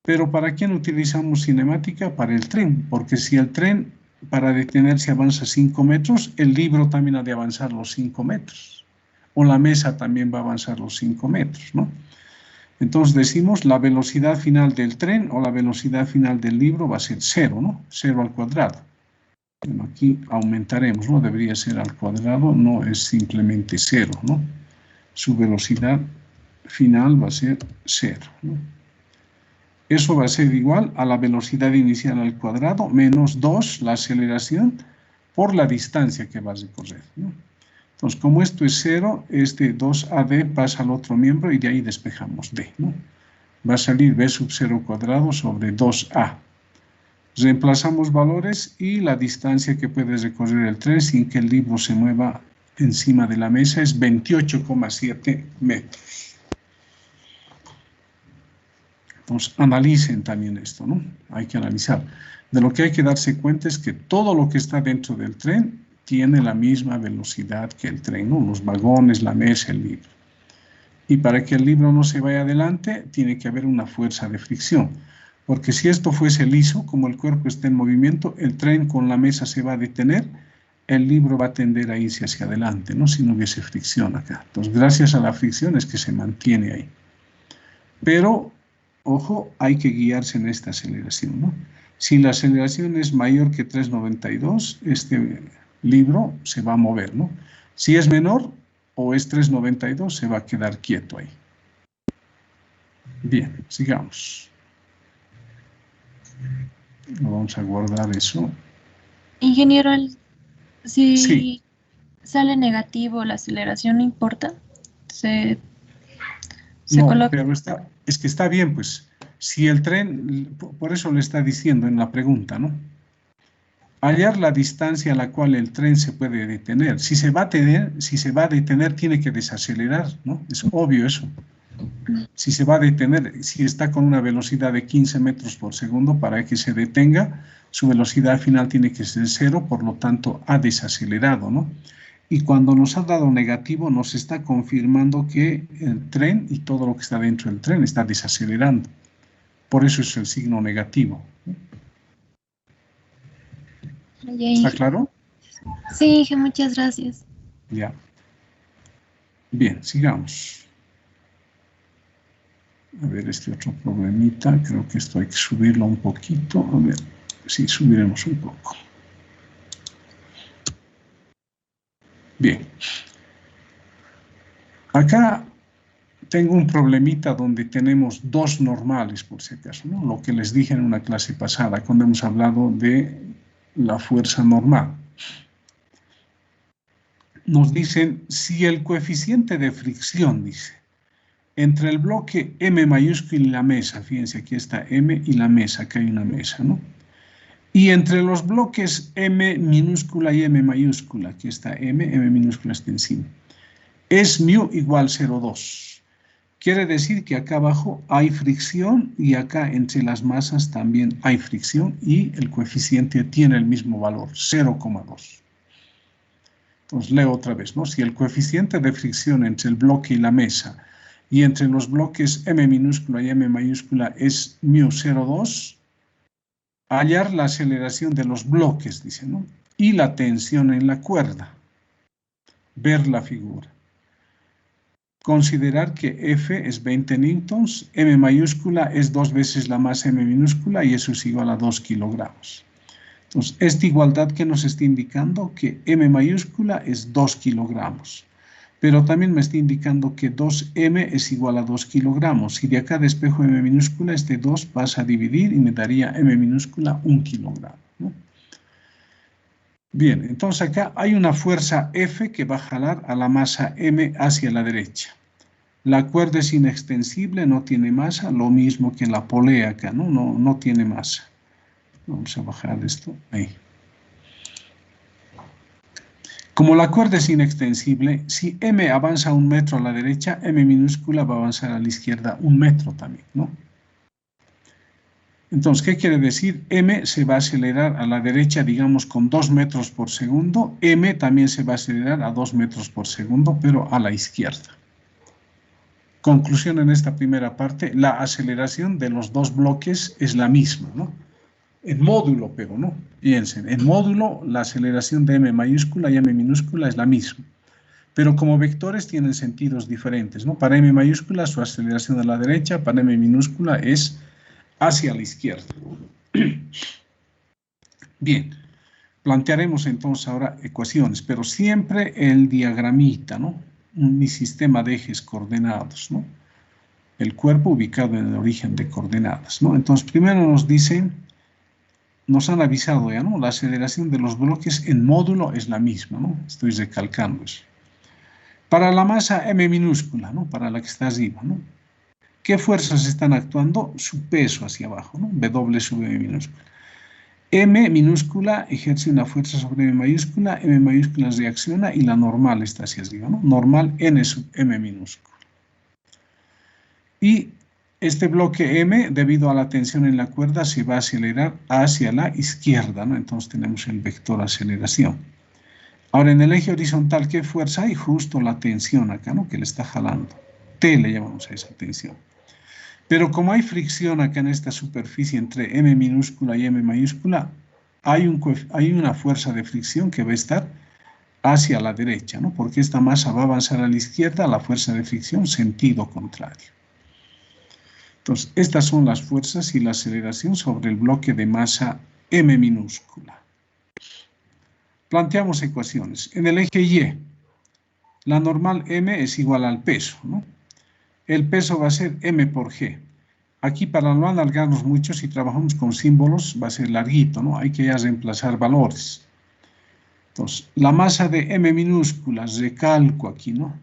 Pero ¿para quién utilizamos cinemática? Para el tren, porque si el tren para detenerse avanza 5 metros, el libro también ha de avanzar los 5 metros. O la mesa también va a avanzar los 5 metros, ¿no? Entonces decimos la velocidad final del tren o la velocidad final del libro va a ser 0, ¿no? 0 al cuadrado. Bueno, aquí aumentaremos, ¿no? Debería ser al cuadrado, no es simplemente 0, ¿no? Su velocidad final va a ser 0, ¿no? Eso va a ser igual a la velocidad inicial al cuadrado menos 2, la aceleración, por la distancia que va a recorrer, ¿no? Entonces, como esto es 0, este 2AD pasa al otro miembro y de ahí despejamos D, ¿no? Va a salir B sub 0 cuadrado sobre 2A. Reemplazamos valores y la distancia que puede recorrer el tren sin que el libro se mueva encima de la mesa es 28,7 metros. Entonces, analicen también esto, ¿no? Hay que analizar. De lo que hay que darse cuenta es que todo lo que está dentro del tren tiene la misma velocidad que el tren, ¿no? Los vagones, la mesa, el libro. Y para que el libro no se vaya adelante, tiene que haber una fuerza de fricción. Porque si esto fuese liso, como el cuerpo está en movimiento, el tren con la mesa se va a detener, el libro va a tender a irse hacia adelante, ¿no? Si no hubiese fricción acá. Entonces, gracias a la fricción es que se mantiene ahí. Pero, ojo, hay que guiarse en esta aceleración, ¿no? Si la aceleración es mayor que 3,92, este libro se va a mover, ¿no? Si es menor o es 3,92, se va a quedar quieto ahí. Bien, sigamos. Vamos a guardar eso. Ingeniero, si Sí. sale negativo la aceleración, ¿no importa? Se No, coloca. pero es que está bien, pues. Si el tren, por eso le está diciendo en la pregunta, ¿no? Hallar la distancia a la cual el tren se puede detener. Si se va a detener, tiene que desacelerar, ¿no? Es obvio eso. Si se va a detener, si está con una velocidad de 15 metros por segundo, para que se detenga, su velocidad final tiene que ser 0, por lo tanto ha desacelerado, ¿no? Y cuando nos ha dado negativo, nos está confirmando que el tren y todo lo que está dentro del tren está desacelerando. Por eso es el signo negativo. ¿Está claro? Sí, muchas gracias. Ya. Bien, sigamos. A ver, este otro problemita, creo que esto hay que subirlo un poquito. A ver, sí, subiremos un poco. Bien. Acá tengo un problemita donde tenemos dos normales, por si acaso, ¿no? Lo que les dije en una clase pasada, cuando hemos hablado de la fuerza normal. Nos dicen, si el coeficiente de fricción, dice, entre el bloque M mayúscula y la mesa, fíjense, aquí está M y la mesa, acá hay una mesa, ¿no? Y entre los bloques M minúscula y M mayúscula, aquí está M minúscula está encima, es μ igual 0,2. Quiere decir que acá abajo hay fricción y acá entre las masas también hay fricción y el coeficiente tiene el mismo valor, 0,2. Entonces leo otra vez, ¿no? Si el coeficiente de fricción entre el bloque y la mesa y entre los bloques M minúscula y M mayúscula es μ 0,2, hallar la aceleración de los bloques, dice, ¿no? Y la tensión en la cuerda. Ver la figura. Considerar que F es 20 newtons, M mayúscula es 2 veces la masa M minúscula y eso es igual a 2 kilogramos. Entonces, esta igualdad que nos está indicando que M mayúscula es 2 kilogramos. Pero también me está indicando que 2M es igual a 2 kilogramos. Y de acá despejo M minúscula, este 2 pasa a dividir y me daría M minúscula 1 kilogramo, ¿no? Bien, entonces acá hay una fuerza F que va a jalar a la masa M hacia la derecha. La cuerda es inextensible, no tiene masa, lo mismo que la polea acá, ¿no? No tiene masa. Vamos a bajar esto, ahí. Como la cuerda es inextensible, si M avanza 1 metro a la derecha, M minúscula va a avanzar a la izquierda 1 metro también, ¿no? Entonces, ¿qué quiere decir? M se va a acelerar a la derecha, digamos, con 2 metros por segundo. M también se va a acelerar a 2 metros por segundo, pero a la izquierda. Conclusión en esta primera parte, la aceleración de los dos bloques es la misma, ¿no? En módulo, pero no. Piensen, en módulo la aceleración de M mayúscula y M minúscula es la misma. Pero como vectores tienen sentidos diferentes, ¿no? Para M mayúscula su aceleración a la derecha, para M minúscula es hacia la izquierda. Bien, plantearemos entonces ahora ecuaciones, pero siempre el diagramita, ¿no? Mi sistema de ejes coordenados, ¿no? El cuerpo ubicado en el origen de coordenadas, ¿no? Entonces, primero nos dicen, nos han avisado ya, ¿no? La aceleración de los bloques en módulo es la misma, ¿no? Estoy recalcando eso. Para la masa M minúscula, ¿no? Para la que está arriba, ¿no? ¿Qué fuerzas están actuando? Su peso hacia abajo, ¿no? W sobre M minúscula. M minúscula ejerce una fuerza sobre M mayúscula reacciona y la normal está hacia arriba, ¿no? Normal N sub M minúscula. Y este bloque M, debido a la tensión en la cuerda, se va a acelerar hacia la izquierda, ¿no? Entonces tenemos el vector aceleración. Ahora, en el eje horizontal, ¿qué fuerza hay? Justo la tensión acá, ¿no? Que le está jalando. T le llamamos a esa tensión. Pero como hay fricción acá en esta superficie entre M minúscula y M mayúscula, hay una fuerza de fricción que va a estar hacia la derecha, ¿no? Porque esta masa va a avanzar a la izquierda, la fuerza de fricción, sentido contrario. Entonces, estas son las fuerzas y la aceleración sobre el bloque de masa M minúscula. Planteamos ecuaciones. En el eje Y, la normal M es igual al peso, ¿no? El peso va a ser M por G. Aquí para no alargarnos mucho, si trabajamos con símbolos, va a ser larguito, ¿no? Hay que ya reemplazar valores. Entonces, la masa de M minúscula, recalco aquí, ¿no?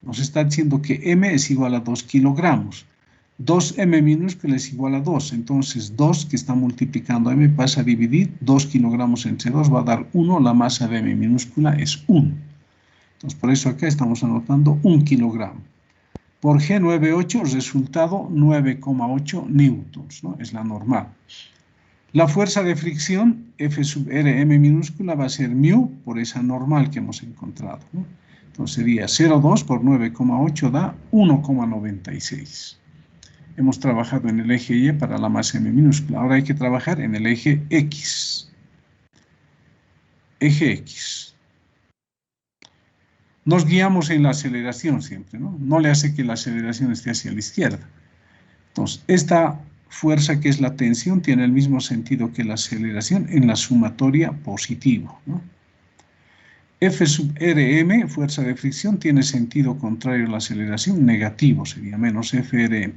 Nos está diciendo que M es igual a 2 kilogramos. 2M minúscula es igual a 2. Entonces, 2 que está multiplicando M pasa a dividir. 2 kilogramos entre 2 va a dar 1. La masa de M minúscula es 1. Entonces, por eso acá estamos anotando 1 kilogramo. Por G 9,8, resultado 9,8 newtons, ¿no? Es la normal. La fuerza de fricción, F sub R M minúscula, va a ser mu por esa normal que hemos encontrado, ¿no? Entonces sería 0,2 por 9,8 da 1,96. Hemos trabajado en el eje Y para la masa M minúscula. Ahora hay que trabajar en el eje X. Eje X. Nos guiamos en la aceleración siempre, ¿no? No le hace que la aceleración esté hacia la izquierda. Entonces, esta fuerza que es la tensión tiene el mismo sentido que la aceleración en la sumatoria positivo, ¿no? F sub Rm, fuerza de fricción, tiene sentido contrario a la aceleración, negativo sería menos FRm.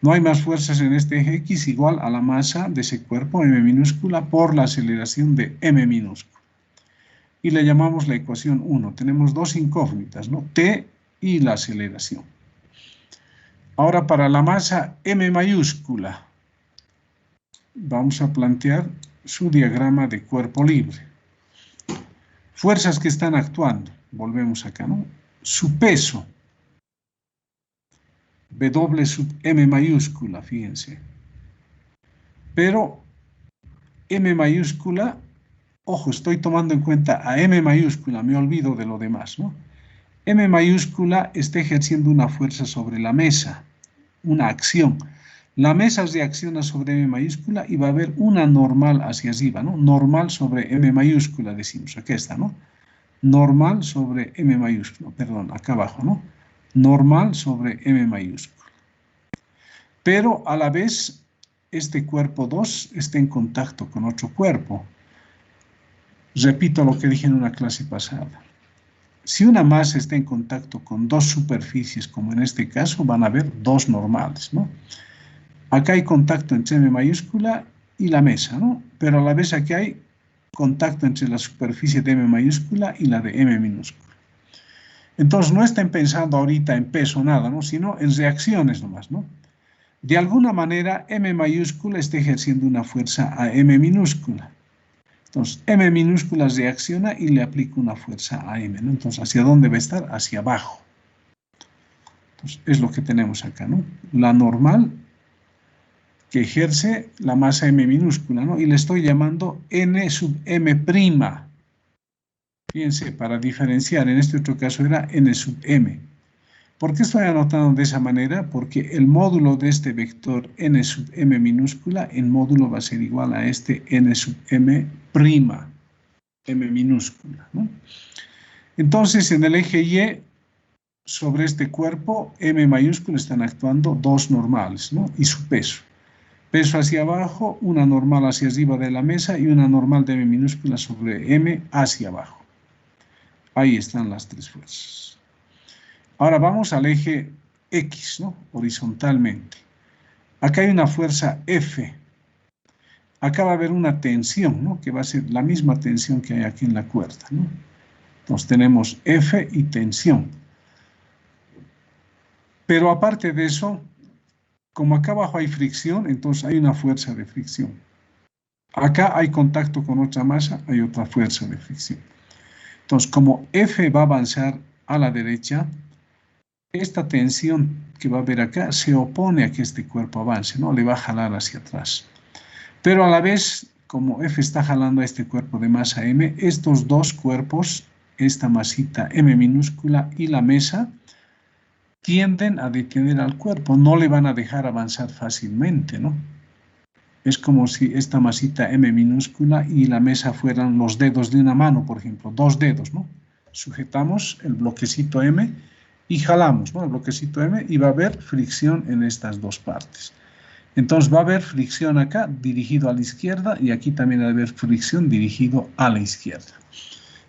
No hay más fuerzas en este eje X igual a la masa de ese cuerpo M minúscula por la aceleración de M minúscula. Y le llamamos la ecuación 1. Tenemos dos incógnitas, ¿no? T y la aceleración. Ahora para la masa M mayúscula, vamos a plantear su diagrama de cuerpo libre. Fuerzas que están actuando, volvemos acá, ¿no? Su peso, W sub M mayúscula, fíjense. Pero M mayúscula, ojo, estoy tomando en cuenta a M mayúscula, me olvido de lo demás, ¿no? M mayúscula está ejerciendo una fuerza sobre la mesa, una acción. La mesa reacciona sobre M mayúscula y va a haber una normal hacia arriba, ¿no? Normal sobre M mayúscula, decimos. Aquí está, ¿no? Normal sobre M mayúscula, perdón, acá abajo, ¿no? Normal sobre M mayúscula. Pero a la vez, este cuerpo 2 está en contacto con otro cuerpo. Repito lo que dije en una clase pasada. Si una masa está en contacto con dos superficies, como en este caso, van a haber dos normales, ¿no? Acá hay contacto entre M mayúscula y la mesa, ¿no? Pero a la vez aquí hay contacto entre la superficie de M mayúscula y la de M minúscula. Entonces no estén pensando ahorita en peso nada, ¿no? Sino en reacciones nomás, ¿no? De alguna manera M mayúscula está ejerciendo una fuerza a M minúscula. Entonces M minúscula reacciona y le aplica una fuerza a M, ¿no? Entonces, ¿hacia dónde va a estar? Hacia abajo. Entonces, es lo que tenemos acá, ¿no? La normal que ejerce la masa M minúscula, ¿no? Y le estoy llamando N sub M prima. Fíjense, para diferenciar, en este otro caso era N sub M. ¿Por qué estoy anotando de esa manera? Porque el módulo de este vector N sub M minúscula, en módulo va a ser igual a este N sub M prima, M minúscula, ¿no? Entonces, en el eje Y, sobre este cuerpo, M mayúscula están actuando dos normales, ¿no? Y su peso. Peso hacia abajo, una normal hacia arriba de la mesa y una normal de M minúscula sobre M hacia abajo. Ahí están las tres fuerzas. Ahora vamos al eje X, ¿no? Horizontalmente. Acá hay una fuerza F. Acá va a haber una tensión, ¿no? Que va a ser la misma tensión que hay aquí en la cuerda, ¿no? Entonces tenemos F y tensión. Pero aparte de eso, como acá abajo hay fricción, entonces hay una fuerza de fricción. Acá hay contacto con otra masa, hay otra fuerza de fricción. Entonces, como F va a avanzar a la derecha, esta tensión que va a haber acá se opone a que este cuerpo avance, ¿no? Le va a jalar hacia atrás. Pero a la vez, como F está jalando a este cuerpo de masa M, estos dos cuerpos, esta masita M minúscula y la mesa, tienden a detener al cuerpo, no le van a dejar avanzar fácilmente, ¿no? Es como si esta masita M minúscula y la mesa fueran los dedos de una mano, por ejemplo, dos dedos, ¿no? Sujetamos el bloquecito M y jalamos, ¿no? El bloquecito M y va a haber fricción en estas dos partes. Entonces va a haber fricción acá dirigido a la izquierda y aquí también va a haber fricción dirigido a la izquierda.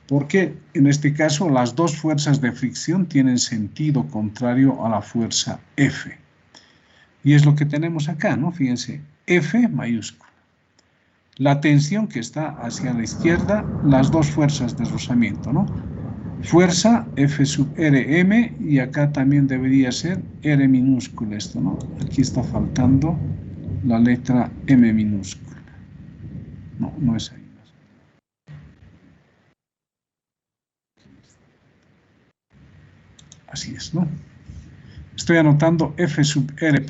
Porque en este caso las dos fuerzas de fricción tienen sentido contrario a la fuerza F. Y es lo que tenemos acá, ¿no? Fíjense, F mayúscula. La tensión que está hacia la izquierda, las dos fuerzas de rozamiento, ¿no? Fuerza F sub RM y acá también debería ser R minúscula esto, ¿no? Aquí está faltando la letra M minúscula. No, no es ahí. Así es, ¿no? Estoy anotando F sub R'.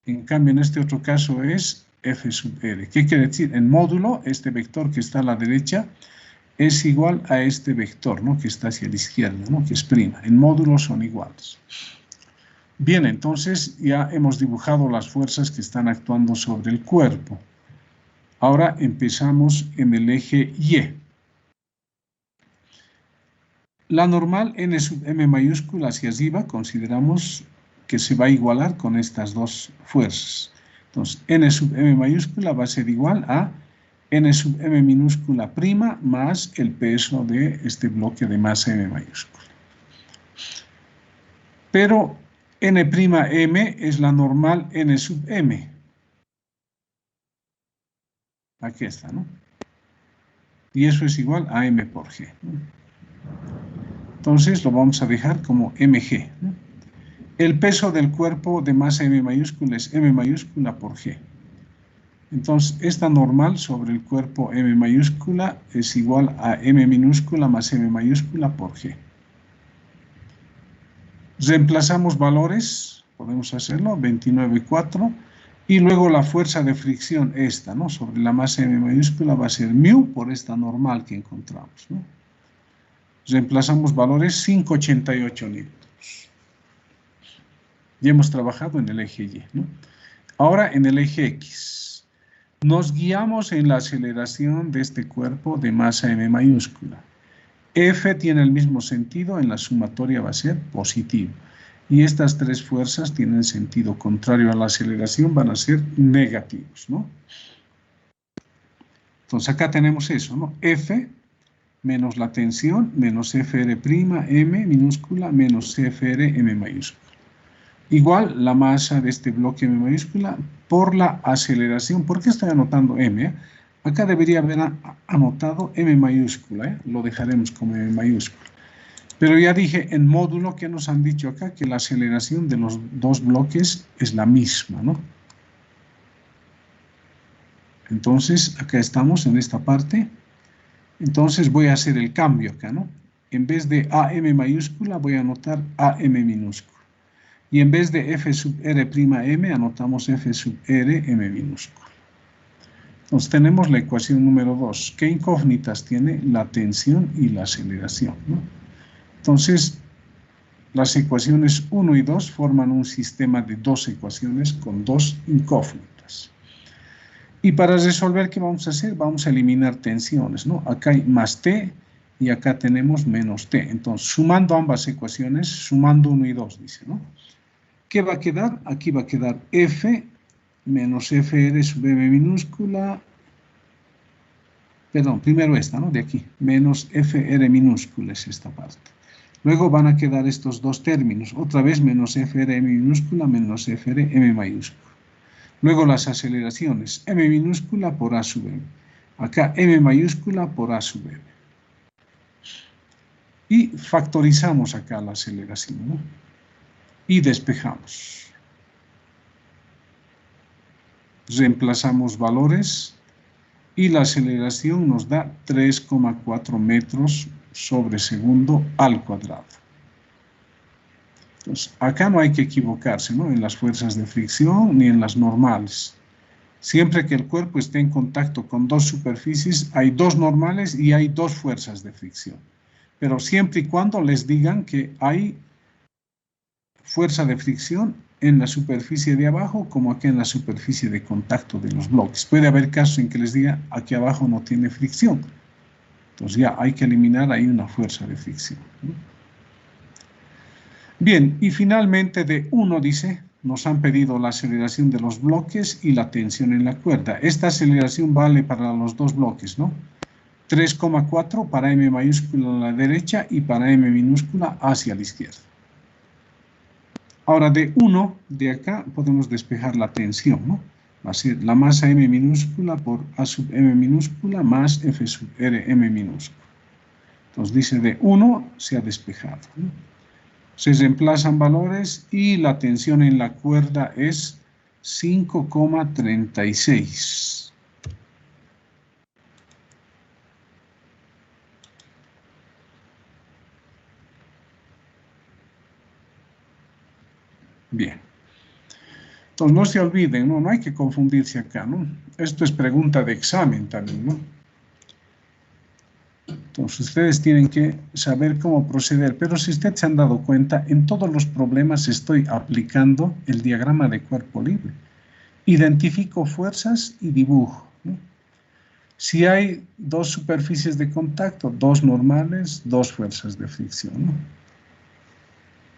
En cambio, en este otro caso es F sub R. ¿Qué quiere decir? En módulo, este vector que está a la derecha es igual a este vector, ¿no? Que está hacia la izquierda, ¿no? Que es prima. En módulo son iguales. Bien, entonces ya hemos dibujado las fuerzas que están actuando sobre el cuerpo. Ahora empezamos en el eje Y. La normal N sub M mayúscula hacia arriba consideramos que se va a igualar con estas dos fuerzas. Entonces, N sub M mayúscula va a ser igual a N sub M minúscula prima más el peso de este bloque de masa M mayúscula. Pero N'(M) es la normal N sub M. Aquí está, ¿no? Y eso es igual a M por G, ¿no? Entonces lo vamos a dejar como mg, ¿no? El peso del cuerpo de masa M mayúscula es M mayúscula por G. Entonces esta normal sobre el cuerpo M mayúscula es igual a M minúscula más M mayúscula por G. Reemplazamos valores, podemos hacerlo, 29,4, y luego la fuerza de fricción esta, ¿no? Sobre la masa M mayúscula va a ser μ por esta normal que encontramos, ¿no? Reemplazamos valores 5,88 newtons. Ya hemos trabajado en el eje Y, ¿no? Ahora en el eje X. Nos guiamos en la aceleración de este cuerpo de masa M mayúscula. F tiene el mismo sentido, en la sumatoria va a ser positivo. Y estas tres fuerzas tienen sentido contrario a la aceleración, van a ser negativos, ¿no? Entonces acá tenemos eso, ¿no? F menos la tensión menos FR' M minúscula menos CFR M mayúscula. Igual la masa de este bloque M mayúscula por la aceleración. ¿Por qué estoy anotando M? Acá debería haber anotado M mayúscula, ¿eh? Lo dejaremos como M mayúscula. Pero ya dije en módulo que nos han dicho acá que la aceleración de los dos bloques es la misma, ¿no? Entonces, acá estamos en esta parte. Entonces voy a hacer el cambio acá, ¿no? En vez de AM mayúscula voy a anotar AM minúscula. Y en vez de F sub R', anotamos F sub R, M minúscula. Entonces tenemos la ecuación número 2. ¿Qué incógnitas tiene? La tensión y la aceleración, ¿no? Entonces, las ecuaciones 1 y 2 forman un sistema de dos ecuaciones con dos incógnitas. Y para resolver, ¿qué vamos a hacer? Vamos a eliminar tensiones, ¿no? Acá hay más T y acá tenemos menos T. Entonces, sumando ambas ecuaciones, sumando 1 y 2, dice, ¿no? ¿Qué va a quedar? Aquí va a quedar F menos FR sub M minúscula, perdón, primero esta, ¿no? De aquí, menos FR minúscula es esta parte. Luego van a quedar estos dos términos, otra vez menos FR minúscula menos FR M mayúscula. Luego las aceleraciones, M minúscula por A sub M. Acá M mayúscula por A sub M. Y factorizamos acá la aceleración, ¿no? Y despejamos. Reemplazamos valores y la aceleración nos da 3,4 metros sobre segundo al cuadrado. Entonces, acá no hay que equivocarse, ¿no? En las fuerzas de fricción ni en las normales. Siempre que el cuerpo esté en contacto con dos superficies, hay dos normales y hay dos fuerzas de fricción. Pero siempre y cuando les digan que hay fuerza de fricción en la superficie de abajo como aquí en la superficie de contacto de los bloques. Puede haber casos en que les diga aquí abajo no tiene fricción. Entonces ya hay que eliminar ahí una fuerza de fricción, ¿no? Bien, y finalmente de 1 dice, nos han pedido la aceleración de los bloques y la tensión en la cuerda. Esta aceleración vale para los dos bloques, ¿no? 3,4 para M mayúscula a la derecha y para M minúscula hacia la izquierda. Ahora de 1, de acá, podemos despejar la tensión, ¿no? Va a ser la masa M minúscula por A sub M minúscula más F sub R M minúscula. Entonces dice de 1 se ha despejado, ¿no? Se reemplazan valores y la tensión en la cuerda es 5,36. Bien. Entonces no se olviden, ¿no? No hay que confundirse acá, ¿no? Esto es pregunta de examen también, ¿no? Entonces ustedes tienen que saber cómo proceder, pero si ustedes se han dado cuenta, en todos los problemas estoy aplicando el diagrama de cuerpo libre. Identifico fuerzas y dibujo, ¿no? Si hay dos superficies de contacto, dos normales, dos fuerzas de fricción, ¿no?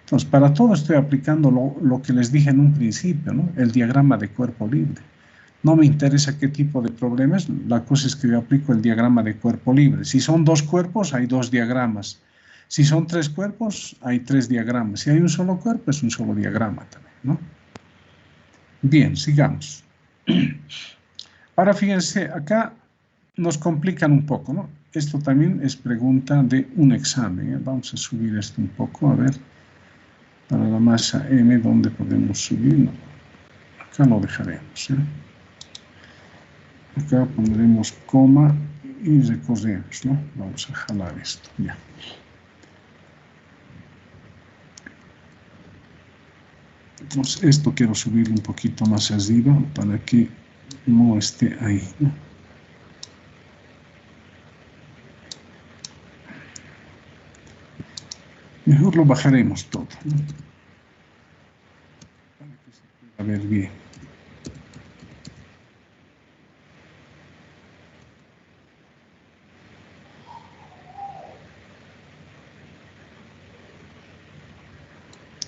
Entonces, para todo estoy aplicando lo que les dije en un principio, ¿no? El diagrama de cuerpo libre. No me interesa qué tipo de problemas, la cosa es que yo aplico el diagrama de cuerpo libre. Si son dos cuerpos, hay dos diagramas. Si son tres cuerpos, hay tres diagramas. Si hay un solo cuerpo, es un solo diagrama también, ¿no? Bien, sigamos. Ahora fíjense, acá nos complican un poco, ¿no? Esto también es pregunta de un examen, ¿eh? Vamos a subir esto un poco, a ver. Para la masa M, ¿dónde podemos subir? No. Acá lo dejaremos, ¿eh? Acá pondremos coma y recorremos, ¿no? Vamos a jalar esto, ya. Entonces, esto quiero subir un poquito más arriba para que no esté ahí, ¿no? Mejor lo bajaremos todo, ¿no? a ver bien.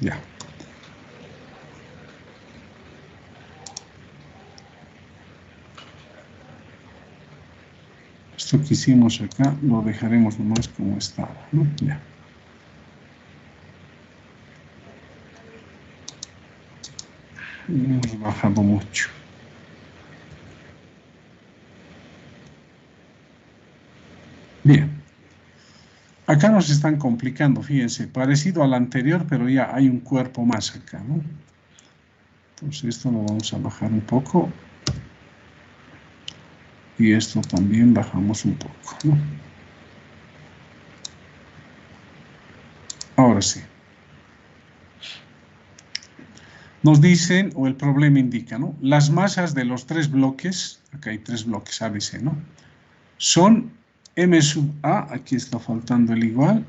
Ya. Esto que hicimos acá lo dejaremos nomás como estaba, ¿no? Ya. Hemos bajado mucho. Bien. Acá nos están complicando, fíjense, parecido al anterior, pero ya hay un cuerpo más acá, ¿no? Entonces esto lo vamos a bajar un poco. Y esto también bajamos un poco, ¿no? Ahora sí. Nos dicen, o el problema indica, ¿no? Las masas de los tres bloques, acá hay tres bloques A, B, C, ¿no? Son M sub A, aquí está faltando el igual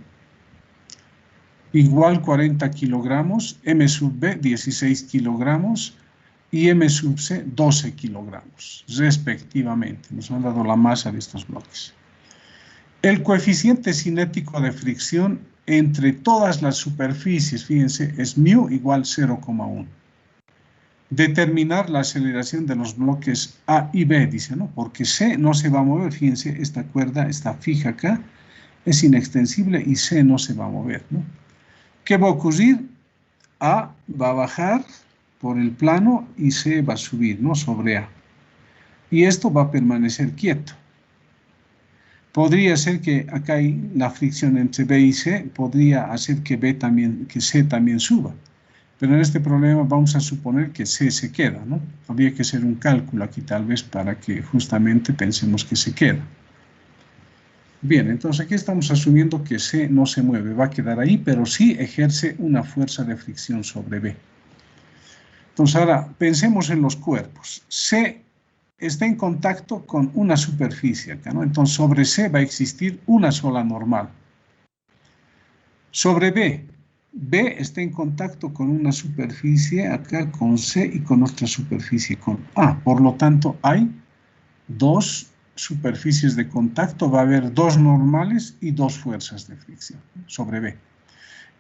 40 kilogramos, M sub B 16 kilogramos y M sub C 12 kilogramos, respectivamente. Nos han dado la masa de estos bloques. El coeficiente cinético de fricción entre todas las superficies, fíjense, es μ igual 0,1. Determinar la aceleración de los bloques A y B, dice, ¿no? Porque C no se va a mover, fíjense, esta cuerda está fija acá, es inextensible y C no se va a mover, ¿no? ¿Qué va a ocurrir? A va a bajar por el plano y C va a subir, ¿no? Sobre A. Y esto va a permanecer quieto. Podría ser que acá hay la fricción entre B y C, podría hacer que C también suba. Pero en este problema vamos a suponer que C se queda, ¿no? Habría que hacer un cálculo aquí tal vez para que justamente pensemos que se queda. Bien, entonces aquí estamos asumiendo que C no se mueve, va a quedar ahí, pero sí ejerce una fuerza de fricción sobre B. Entonces ahora pensemos en los cuerpos. C está en contacto con una superficie acá, ¿no? Entonces sobre C va a existir una sola normal. Sobre B está en contacto con una superficie acá con C y con otra superficie con A. Por lo tanto, hay dos superficies de contacto, va a haber dos normales y dos fuerzas de fricción sobre B.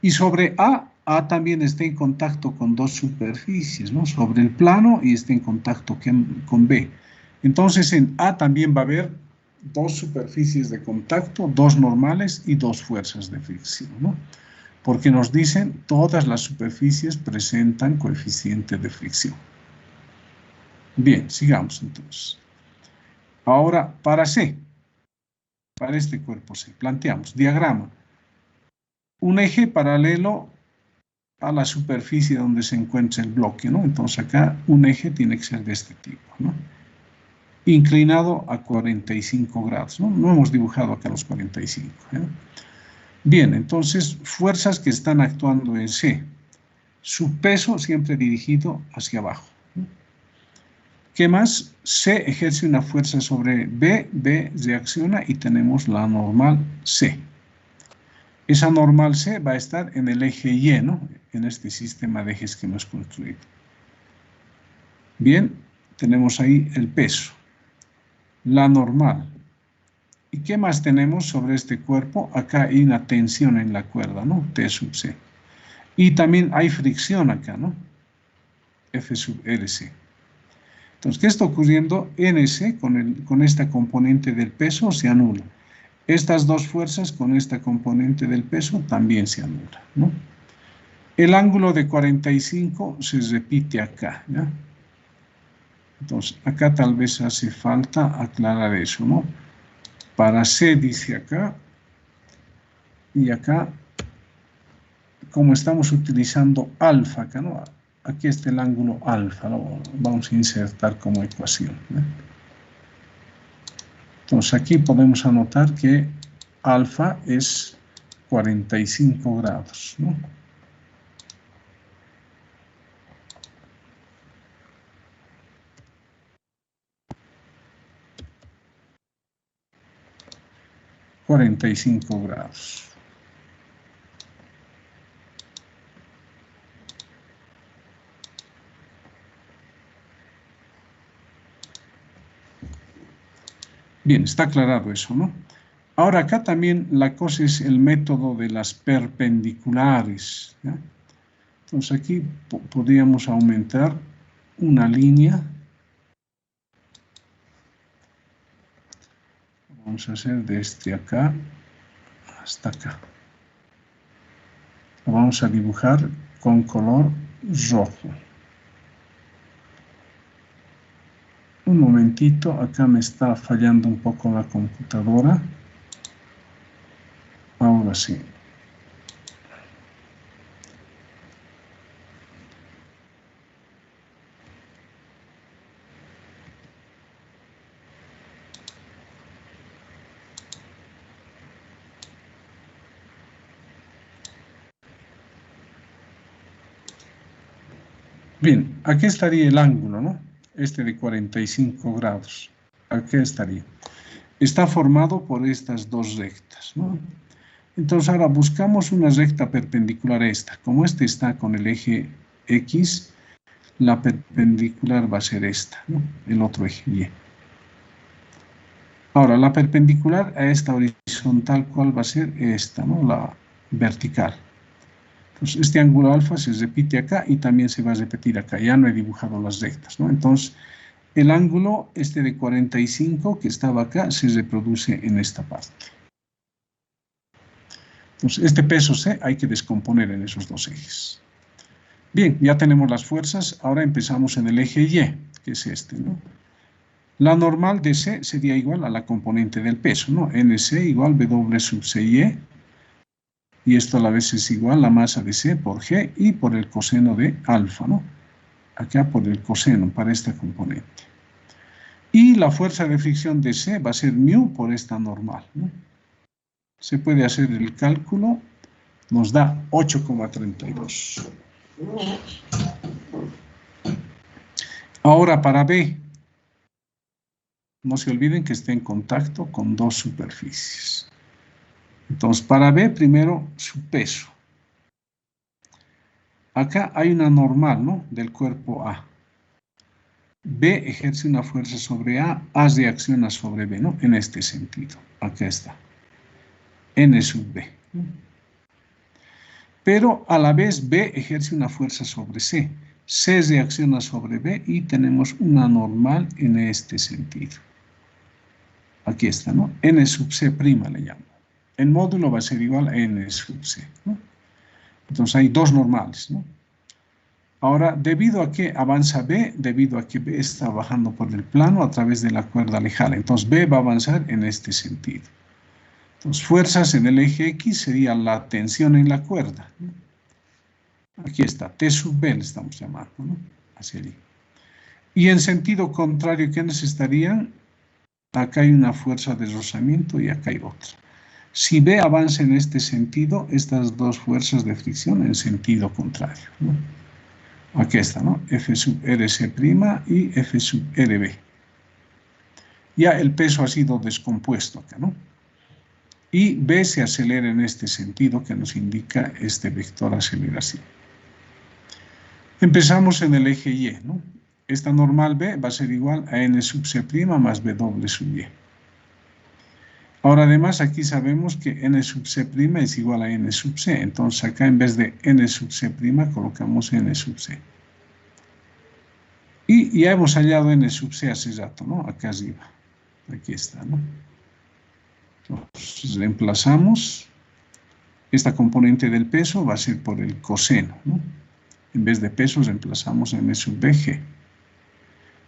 Y sobre A también está en contacto con dos superficies, ¿no? Sobre el plano y está en contacto con B. Entonces en A también va a haber dos superficies de contacto, dos normales y dos fuerzas de fricción, ¿no? Porque nos dicen todas las superficies presentan coeficiente de fricción. Bien, sigamos entonces. Ahora, para C, para este cuerpo C, planteamos diagrama. Un eje paralelo a la superficie donde se encuentra el bloque, ¿no? Entonces acá un eje tiene que ser de este tipo, ¿no? Inclinado a 45 grados, ¿no? No hemos dibujado acá los 45, ¿eh? Bien, entonces, fuerzas que están actuando en C. Su peso siempre dirigido hacia abajo. ¿Qué más? C ejerce una fuerza sobre B, B reacciona y tenemos la normal C. Esa normal C va a estar en el eje Y, ¿no? En este sistema de ejes que hemos construido. Bien, tenemos ahí el peso, la normal. ¿Y qué más tenemos sobre este cuerpo? Acá hay una tensión en la cuerda, ¿no? T sub C. Y también hay fricción acá, ¿no? F sub LC. Entonces, ¿qué está ocurriendo? NC con esta componente del peso se anula. Estas dos fuerzas con esta componente del peso también se anulan, ¿no? El ángulo de 45 se repite acá, ¿ya? Entonces, acá tal vez hace falta aclarar eso, ¿no? Para C dice acá, y acá, como estamos utilizando alfa acá, ¿no? Aquí está el ángulo alfa, ¿no? Vamos a insertar como ecuación, ¿no? Entonces aquí podemos anotar que alfa es 45 grados, ¿no? $45. Bien, está aclarado eso, ¿no? Ahora acá también la cosa es el método de las perpendiculares, ¿ya? Entonces aquí podríamos aumentar una línea. Vamos a hacer desde acá hasta acá. Lo vamos a dibujar con color rojo. Un momentito, acá me está fallando un poco la computadora. Ahora sí. Bien, aquí estaría el ángulo, ¿no? Este de 45 grados. Aquí estaría. Está formado por estas dos rectas, ¿no? Entonces ahora buscamos una recta perpendicular a esta. Como este está con el eje X, la perpendicular va a ser esta, ¿no? El otro eje Y. Ahora, la perpendicular a esta horizontal, ¿cuál va a ser? Esta, ¿no? La vertical. Entonces, este ángulo alfa se repite acá y también se va a repetir acá. Ya no he dibujado las rectas, ¿no? Entonces, el ángulo este de 45 que estaba acá se reproduce en esta parte. Entonces, este peso C hay que descomponer en esos dos ejes. Bien, ya tenemos las fuerzas. Ahora empezamos en el eje Y, que es este, ¿no? La normal de C sería igual a la componente del peso, ¿no? NC igual W sub CY. Y esto a la vez es igual a la masa de C por G y por el coseno de alfa, ¿no? Acá por el coseno para esta componente. Y la fuerza de fricción de C va a ser μ por esta normal, ¿no? Se puede hacer el cálculo, nos da 8,32. Ahora para B, no se olviden que está en contacto con dos superficies. Entonces, para B, primero su peso. Acá hay una normal, ¿no? Del cuerpo A. B ejerce una fuerza sobre A, A reacciona sobre B, ¿no? En este sentido. Acá está. N sub B. Pero a la vez B ejerce una fuerza sobre C. C reacciona sobre B y tenemos una normal en este sentido. Aquí está, ¿no? N sub C' le llamo. El módulo va a ser igual a N sub C, ¿no? Entonces hay dos normales, ¿no? Ahora, debido a que avanza B, debido a que B está bajando por el plano a través de la cuerda lejana, entonces B va a avanzar en este sentido. Entonces, fuerzas en el eje X sería la tensión en la cuerda, ¿no? Aquí está, T sub B le estamos llamando, ¿no? Hacia allí. Y en sentido contrario, ¿quiénes estarían? Acá hay una fuerza de rozamiento y acá hay otra. Si B avanza en este sentido, estas dos fuerzas de fricción en sentido contrario, ¿no? Aquí está, ¿no? F sub RC' y F sub RB. Ya el peso ha sido descompuesto acá, ¿no? Y B se acelera en este sentido que nos indica este vector aceleración. Empezamos en el eje Y, ¿no? Esta normal B va a ser igual a N sub C' más W sub Y. Ahora además aquí sabemos que N sub C' es igual a N sub C. Entonces acá en vez de N sub C' colocamos N sub C. Y ya hemos hallado N sub C hace rato, ¿no? Acá arriba. Aquí está, ¿no? Entonces reemplazamos. Esta componente del peso va a ser por el coseno, ¿no? En vez de peso reemplazamos N sub BG.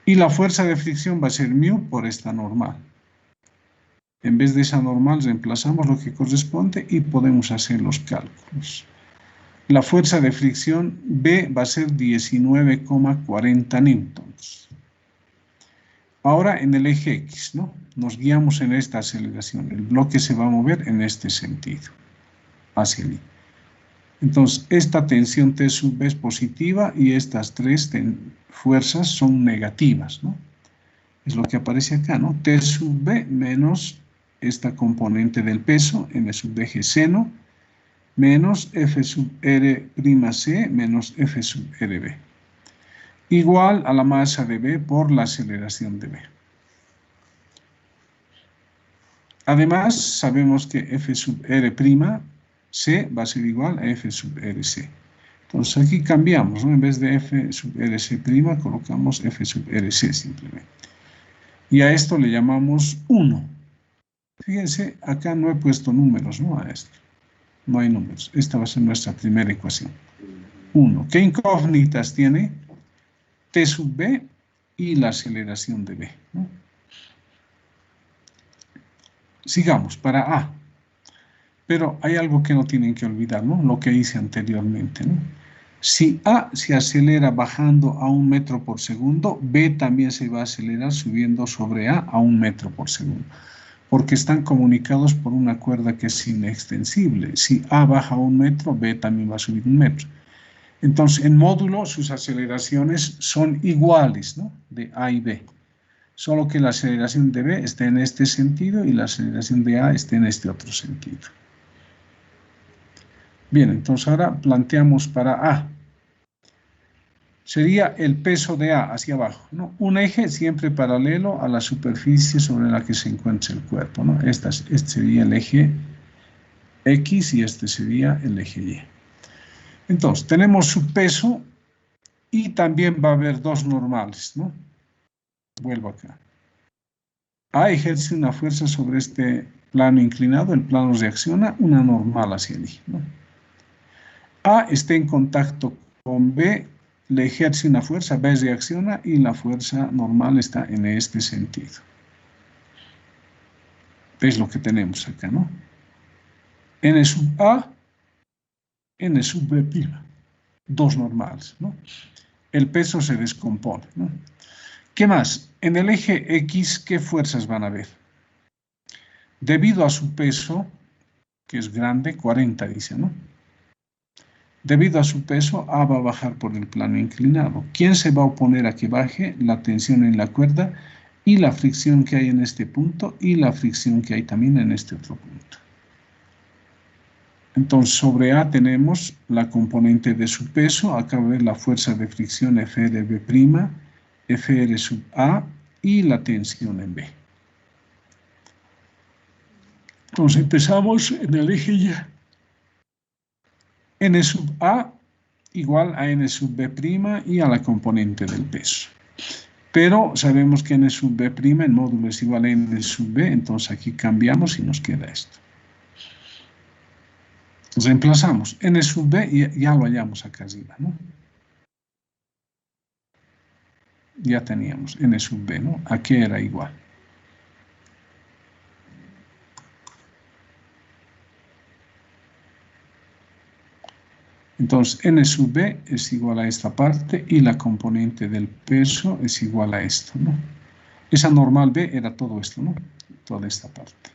Y la fuerza de fricción va a ser μ por esta normal. En vez de esa normal reemplazamos lo que corresponde y podemos hacer los cálculos. La fuerza de fricción B va a ser 19,40 newtons. Ahora en el eje X, ¿no? Nos guiamos en esta aceleración. El bloque se va a mover en este sentido, hacia allí. Entonces, esta tensión T sub B es positiva y estas tres fuerzas son negativas, ¿no? Es lo que aparece acá, ¿no? T sub B menos esta componente del peso, N sub DG seno, menos F sub R'C menos F sub RB. Igual a la masa de B por la aceleración de B. Además, sabemos que f sub r' c va a ser igual a f sub rc. Entonces aquí cambiamos, ¿no? En vez de f sub rc', colocamos f sub rc simplemente. Y a esto le llamamos 1. Fíjense, acá no he puesto números, ¿no? A esto. No hay números. Esta va a ser nuestra primera ecuación. 1. ¿Qué incógnitas tiene? T sub b y la aceleración de b, ¿no? Sigamos, para A. Pero hay algo que no tienen que olvidar, ¿no? Lo que hice anteriormente, ¿no? Si A se acelera bajando a 1 metro por segundo, B también se va a acelerar subiendo sobre A 1 metro por segundo. Porque están comunicados por una cuerda que es inextensible. Si A baja 1 metro, B también va a subir 1 metro. Entonces, en módulo, sus aceleraciones son iguales, ¿no? De A y B. Solo que la aceleración de B está en este sentido y la aceleración de A está en este otro sentido. Bien, entonces ahora planteamos para A. Sería el peso de A hacia abajo, ¿no? Un eje siempre paralelo a la superficie sobre la que se encuentra el cuerpo, ¿no? Este sería el eje X y este sería el eje Y. Entonces, tenemos su peso y también va a haber dos normales, ¿no? Vuelvo acá. A ejerce una fuerza sobre este plano inclinado, el plano reacciona, una normal hacia allí, ¿no? A está en contacto con B, le ejerce una fuerza, B reacciona y la fuerza normal está en este sentido. ¿Ves lo que tenemos acá, no? N sub A, N sub B', dos normales, ¿no? El peso se descompone, ¿no? ¿Qué más? En el eje X, ¿qué fuerzas van a haber? Debido a su peso, que es grande, 40 dice, ¿no? Debido a su peso, A va a bajar por el plano inclinado. ¿Quién se va a oponer a que baje? La tensión en la cuerda y la fricción que hay en este punto y la fricción que hay también en este otro punto. Entonces, sobre A tenemos la componente de su peso. Acá va a ver la fuerza de fricción FRB', FR sub A y la tensión en B. Entonces, empezamos en el eje Y. N sub A igual a N sub B' y a la componente del peso. Pero sabemos que N sub B' en módulo es igual a N sub B, entonces aquí cambiamos y nos queda esto. Reemplazamos N sub B y ya lo hallamos acá arriba, ¿no? Ya teníamos N sub B, ¿no? ¿A qué era igual? Entonces, N sub B es igual a esta parte y la componente del peso es igual a esto, ¿no? Esa normal B era todo esto, ¿no? Toda esta parte.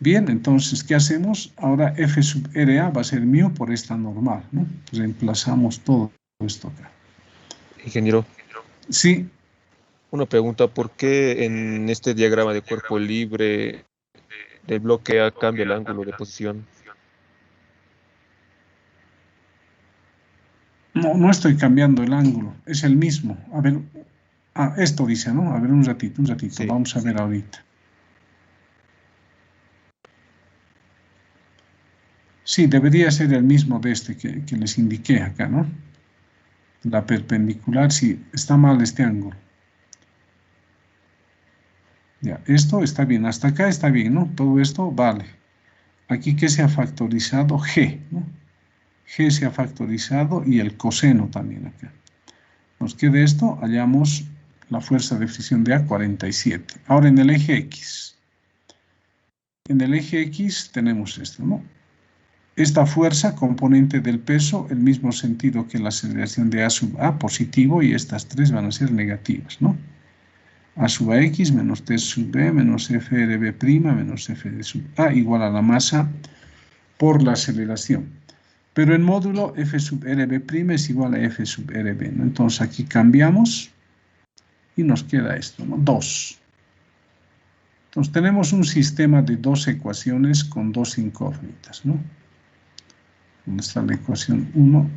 Bien, entonces, ¿qué hacemos? Ahora F sub RA va a ser μ por esta normal, ¿no? Reemplazamos todo esto acá. Ingeniero, Sí, una pregunta, ¿por qué en este diagrama de cuerpo libre del bloque A cambia el ángulo de posición? no estoy cambiando el ángulo, es el mismo. A ver, esto dice, ¿no? A ver, un ratito, Sí. vamos a ver ahorita. Sí, debería ser el mismo de este que les indiqué acá, ¿no? La perpendicular, sí, está mal este ángulo. Ya, esto está bien, hasta acá está bien, ¿no? Todo esto vale. Aquí, ¿qué se ha factorizado? G, ¿no? G se ha factorizado y el coseno también acá. Nos queda esto, hallamos la fuerza de fricción de A, 47. Ahora en el eje X. En el eje X tenemos esto, ¿no? Esta fuerza, componente del peso, el mismo sentido que la aceleración de A sub A, positivo, y estas tres van a ser negativas, ¿no? A sub AX menos T sub B menos FRB' menos FD sub A igual a la masa por la aceleración. Pero en módulo F sub RB' es igual a F sub RB, ¿no? Entonces aquí cambiamos y nos queda esto, ¿no? 2. Entonces tenemos un sistema de dos ecuaciones con dos incógnitas, ¿no? ¿Dónde está la ecuación 1?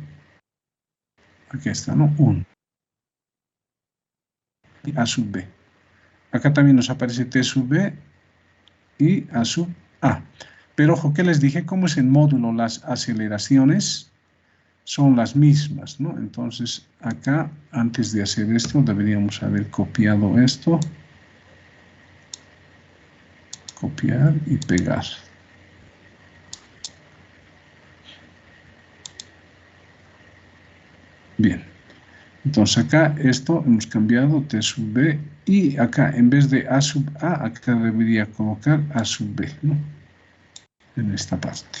Aquí está, ¿no? 1. A sub B. Acá también nos aparece T sub B y A sub A. Pero ojo, ¿qué les dije? Como es en módulo, las aceleraciones son las mismas, ¿no? Entonces, acá, antes de hacer esto, deberíamos haber copiado esto. Copiar y pegar. Bien. Entonces acá esto hemos cambiado T sub B y acá en vez de A sub A, acá debería colocar A sub B, ¿no? En esta parte.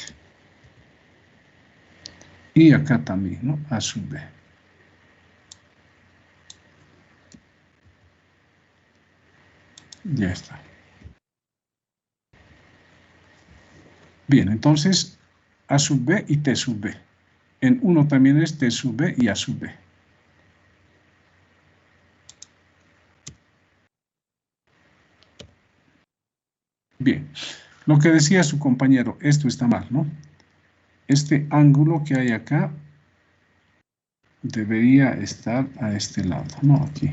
Y acá también, ¿no? A sub B. Ya está. Bien, entonces A sub B y T sub B. En uno también es T sub B y A sub B. Bien, lo que decía su compañero, esto está mal, ¿no? Este ángulo que hay acá debería estar a este lado, ¿no? Aquí.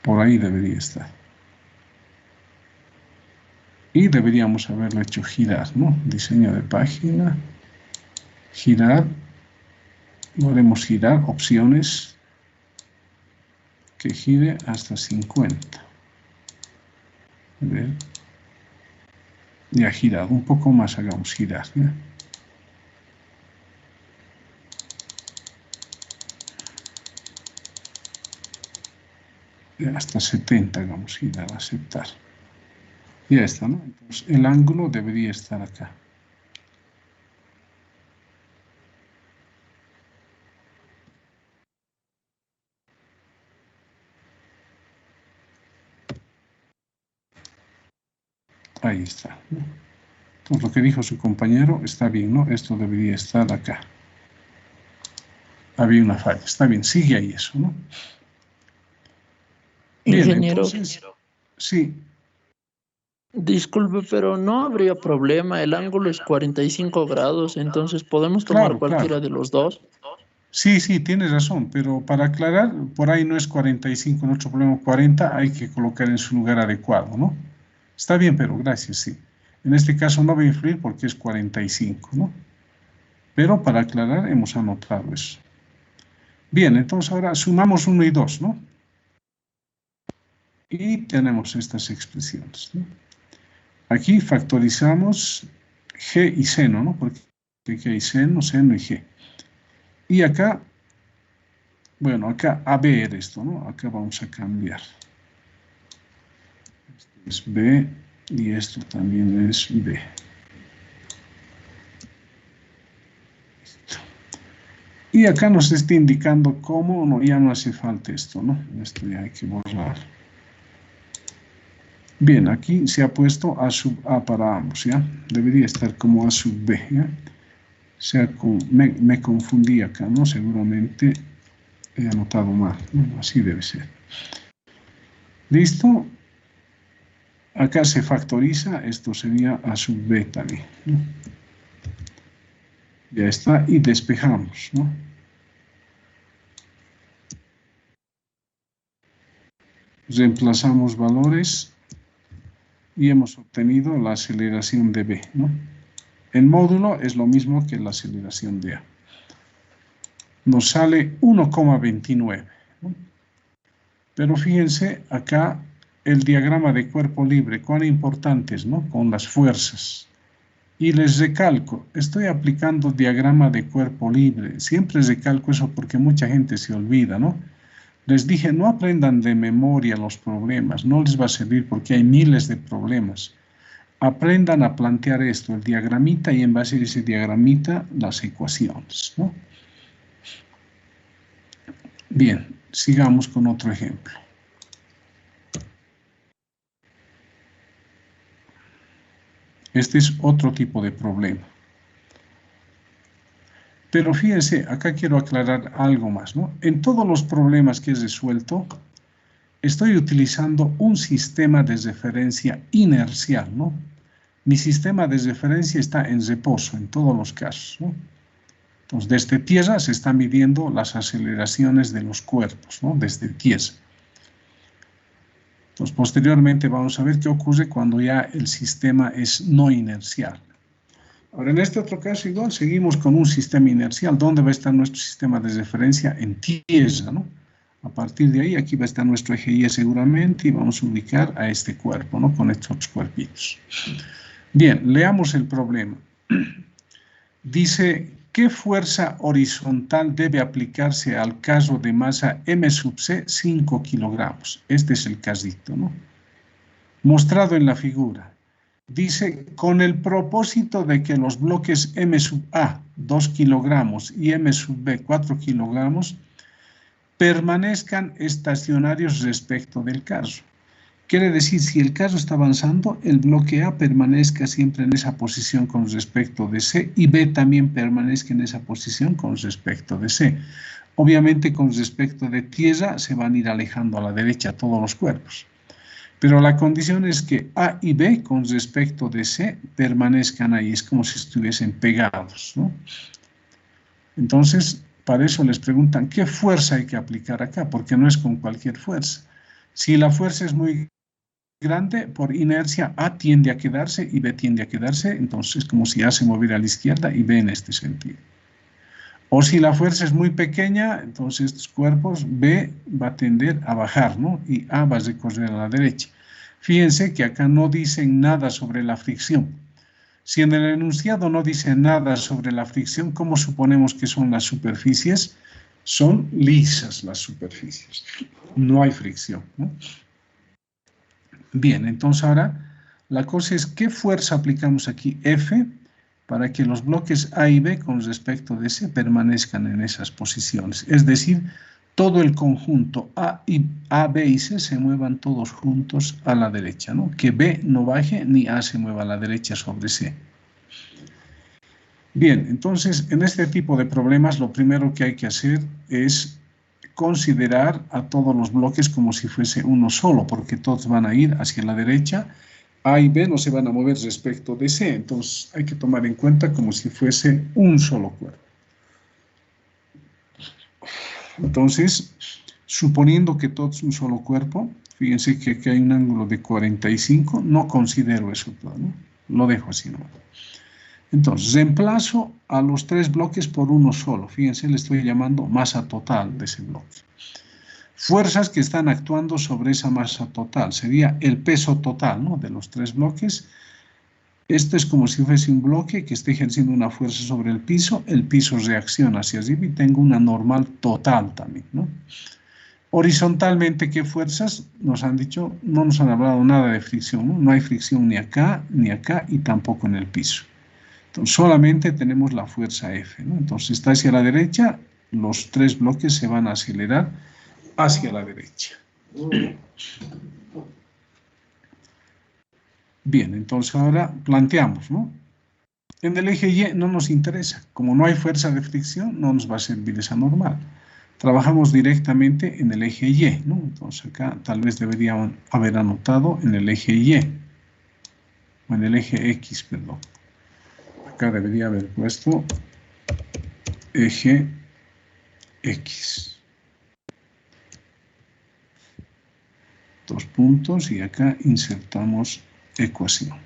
Por ahí debería estar. Y deberíamos haberlo hecho girar, ¿no? Diseño de página. Girar. Lo haremos girar. Opciones. Que gire hasta 50. A ver. Ya girado. Un poco más hagamos girar, ¿ya? Hasta 70 hagamos girar. Aceptar. Ya está, ¿no? Entonces, el ángulo debería estar acá. Ahí está, ¿no? Entonces, lo que dijo su compañero está bien, ¿no? Esto debería estar acá. Había una falla. Está bien, sigue ahí eso, ¿no? Bien, Ingeniero, entonces, sí. disculpe, pero no habría problema. El ángulo es 45 grados, entonces podemos tomar Claro, cualquiera claro. de los dos. Sí, sí, tienes razón, pero para aclarar, por ahí no es 45, nuestro problema 40, hay que colocar en su lugar adecuado, ¿no? Está bien, pero gracias, sí. En este caso no va a influir porque es 45, ¿no? Pero para aclarar hemos anotado eso. Bien, entonces ahora sumamos 1 y 2, ¿no? Y tenemos estas expresiones, ¿no? Aquí factorizamos G y seno, ¿no? Porque aquí hay seno, seno y G. Y acá, bueno, acá AB era esto, ¿no? Acá vamos a cambiar. Esto es B y esto también es B. Listo. Y acá nos está indicando cómo, no, ya no hace falta esto, ¿no? Esto ya hay que borrar. Bien, aquí se ha puesto A sub A para ambos, ¿ya? Debería estar como A sub B, ¿ya? O sea, me confundí acá, ¿no? Seguramente he anotado mal, ¿no? Así debe ser. ¿Listo? Acá se factoriza, esto sería A sub B también, ¿no? Ya está, y despejamos, ¿no? Reemplazamos valores y hemos obtenido la aceleración de B, ¿no? En módulo es lo mismo que la aceleración de A. Nos sale 1,29, ¿no? Pero fíjense acá el diagrama de cuerpo libre, cuán importante es, ¿no? Con las fuerzas. Y les recalco, estoy aplicando diagrama de cuerpo libre. Siempre recalco eso porque mucha gente se olvida, ¿no? Les dije, no aprendan de memoria los problemas, no les va a servir porque hay miles de problemas. Aprendan a plantear esto, el diagramita, y en base a ese diagramita, las ecuaciones, ¿no? Bien, sigamos con otro ejemplo. Este es otro tipo de problema. Pero fíjense, acá quiero aclarar algo más, ¿no? En todos los problemas que he resuelto, estoy utilizando un sistema de referencia inercial, ¿no? Mi sistema de referencia está en reposo en todos los casos, ¿no? Entonces, desde tierra se están midiendo las aceleraciones de los cuerpos, ¿no? Desde tierra. Entonces, posteriormente vamos a ver qué ocurre cuando ya el sistema es no inercial. Ahora, en este otro caso, igual, seguimos con un sistema inercial. ¿Dónde va a estar nuestro sistema de referencia? En tierra, ¿no? A partir de ahí, aquí va a estar nuestro eje Y seguramente, y vamos a ubicar a este cuerpo, ¿no? Con estos cuerpitos. Bien, leamos el problema. Dice, ¿qué fuerza horizontal debe aplicarse al carro de masa M sub C 5 kilogramos? Este es el casito, ¿no? Mostrado en la figura. Dice, con el propósito de que los bloques M sub A 2 kilogramos y M sub B 4 kilogramos permanezcan estacionarios respecto del carro. Quiere decir, si el carro está avanzando, el bloque A permanezca siempre en esa posición con respecto de C y B también permanezca en esa posición con respecto de C. Obviamente, con respecto de tierra, se van a ir alejando a la derecha todos los cuerpos. Pero la condición es que A y B, con respecto de C, permanezcan ahí. Es como si estuviesen pegados, ¿no? Entonces, para eso les preguntan, ¿qué fuerza hay que aplicar acá? Porque no es con cualquier fuerza. Si la fuerza es muy grande, por inercia A tiende a quedarse y B tiende a quedarse, entonces es como si A se moviera a la izquierda y B en este sentido. O si la fuerza es muy pequeña, entonces estos cuerpos B va a tender a bajar, ¿no? Y A va a recorrer a la derecha. Fíjense que acá no dicen nada sobre la fricción. Si en el enunciado no dice nada sobre la fricción, ¿cómo suponemos que son las superficies? Son lisas las superficies. No hay fricción, ¿no? Bien, entonces ahora la cosa es ¿qué fuerza aplicamos aquí? F, para que los bloques A y B con respecto de C permanezcan en esas posiciones. Es decir, todo el conjunto A, B y C se muevan todos juntos a la derecha, ¿no? Que B no baje ni A se mueva a la derecha sobre C. Bien, entonces en este tipo de problemas lo primero que hay que hacer es considerar a todos los bloques como si fuese uno solo, porque todos van a ir hacia la derecha. A y B no se van a mover respecto de C, entonces hay que tomar en cuenta como si fuese un solo cuerpo. Entonces, suponiendo que todo es un solo cuerpo, fíjense que aquí hay un ángulo de 45, no considero eso todo, ¿no? Lo dejo así, ¿no? Entonces, reemplazo a los tres bloques por uno solo. Fíjense, le estoy llamando masa total de ese bloque. Fuerzas que están actuando sobre esa masa total. Sería el peso total, ¿no? De los tres bloques. Esto es como si fuese un bloque que esté ejerciendo una fuerza sobre el piso reacciona hacia arriba y tengo una normal total también, ¿no? Horizontalmente, ¿qué fuerzas? Nos han dicho, no nos han hablado nada de fricción, ¿no? No hay fricción ni acá y tampoco en el piso. Entonces, solamente tenemos la fuerza F, ¿no? Entonces, está hacia la derecha, los tres bloques se van a acelerar hacia la derecha. Bien, entonces ahora planteamos, ¿no? En el eje Y no nos interesa. Como no hay fuerza de fricción, no nos va a servir esa normal. Trabajamos directamente en el eje Y, ¿no? Entonces acá tal vez deberíamos haber anotado en el eje Y. O en el eje X, perdón. Acá debería haber puesto eje X. Dos puntos y acá insertamos ecuación.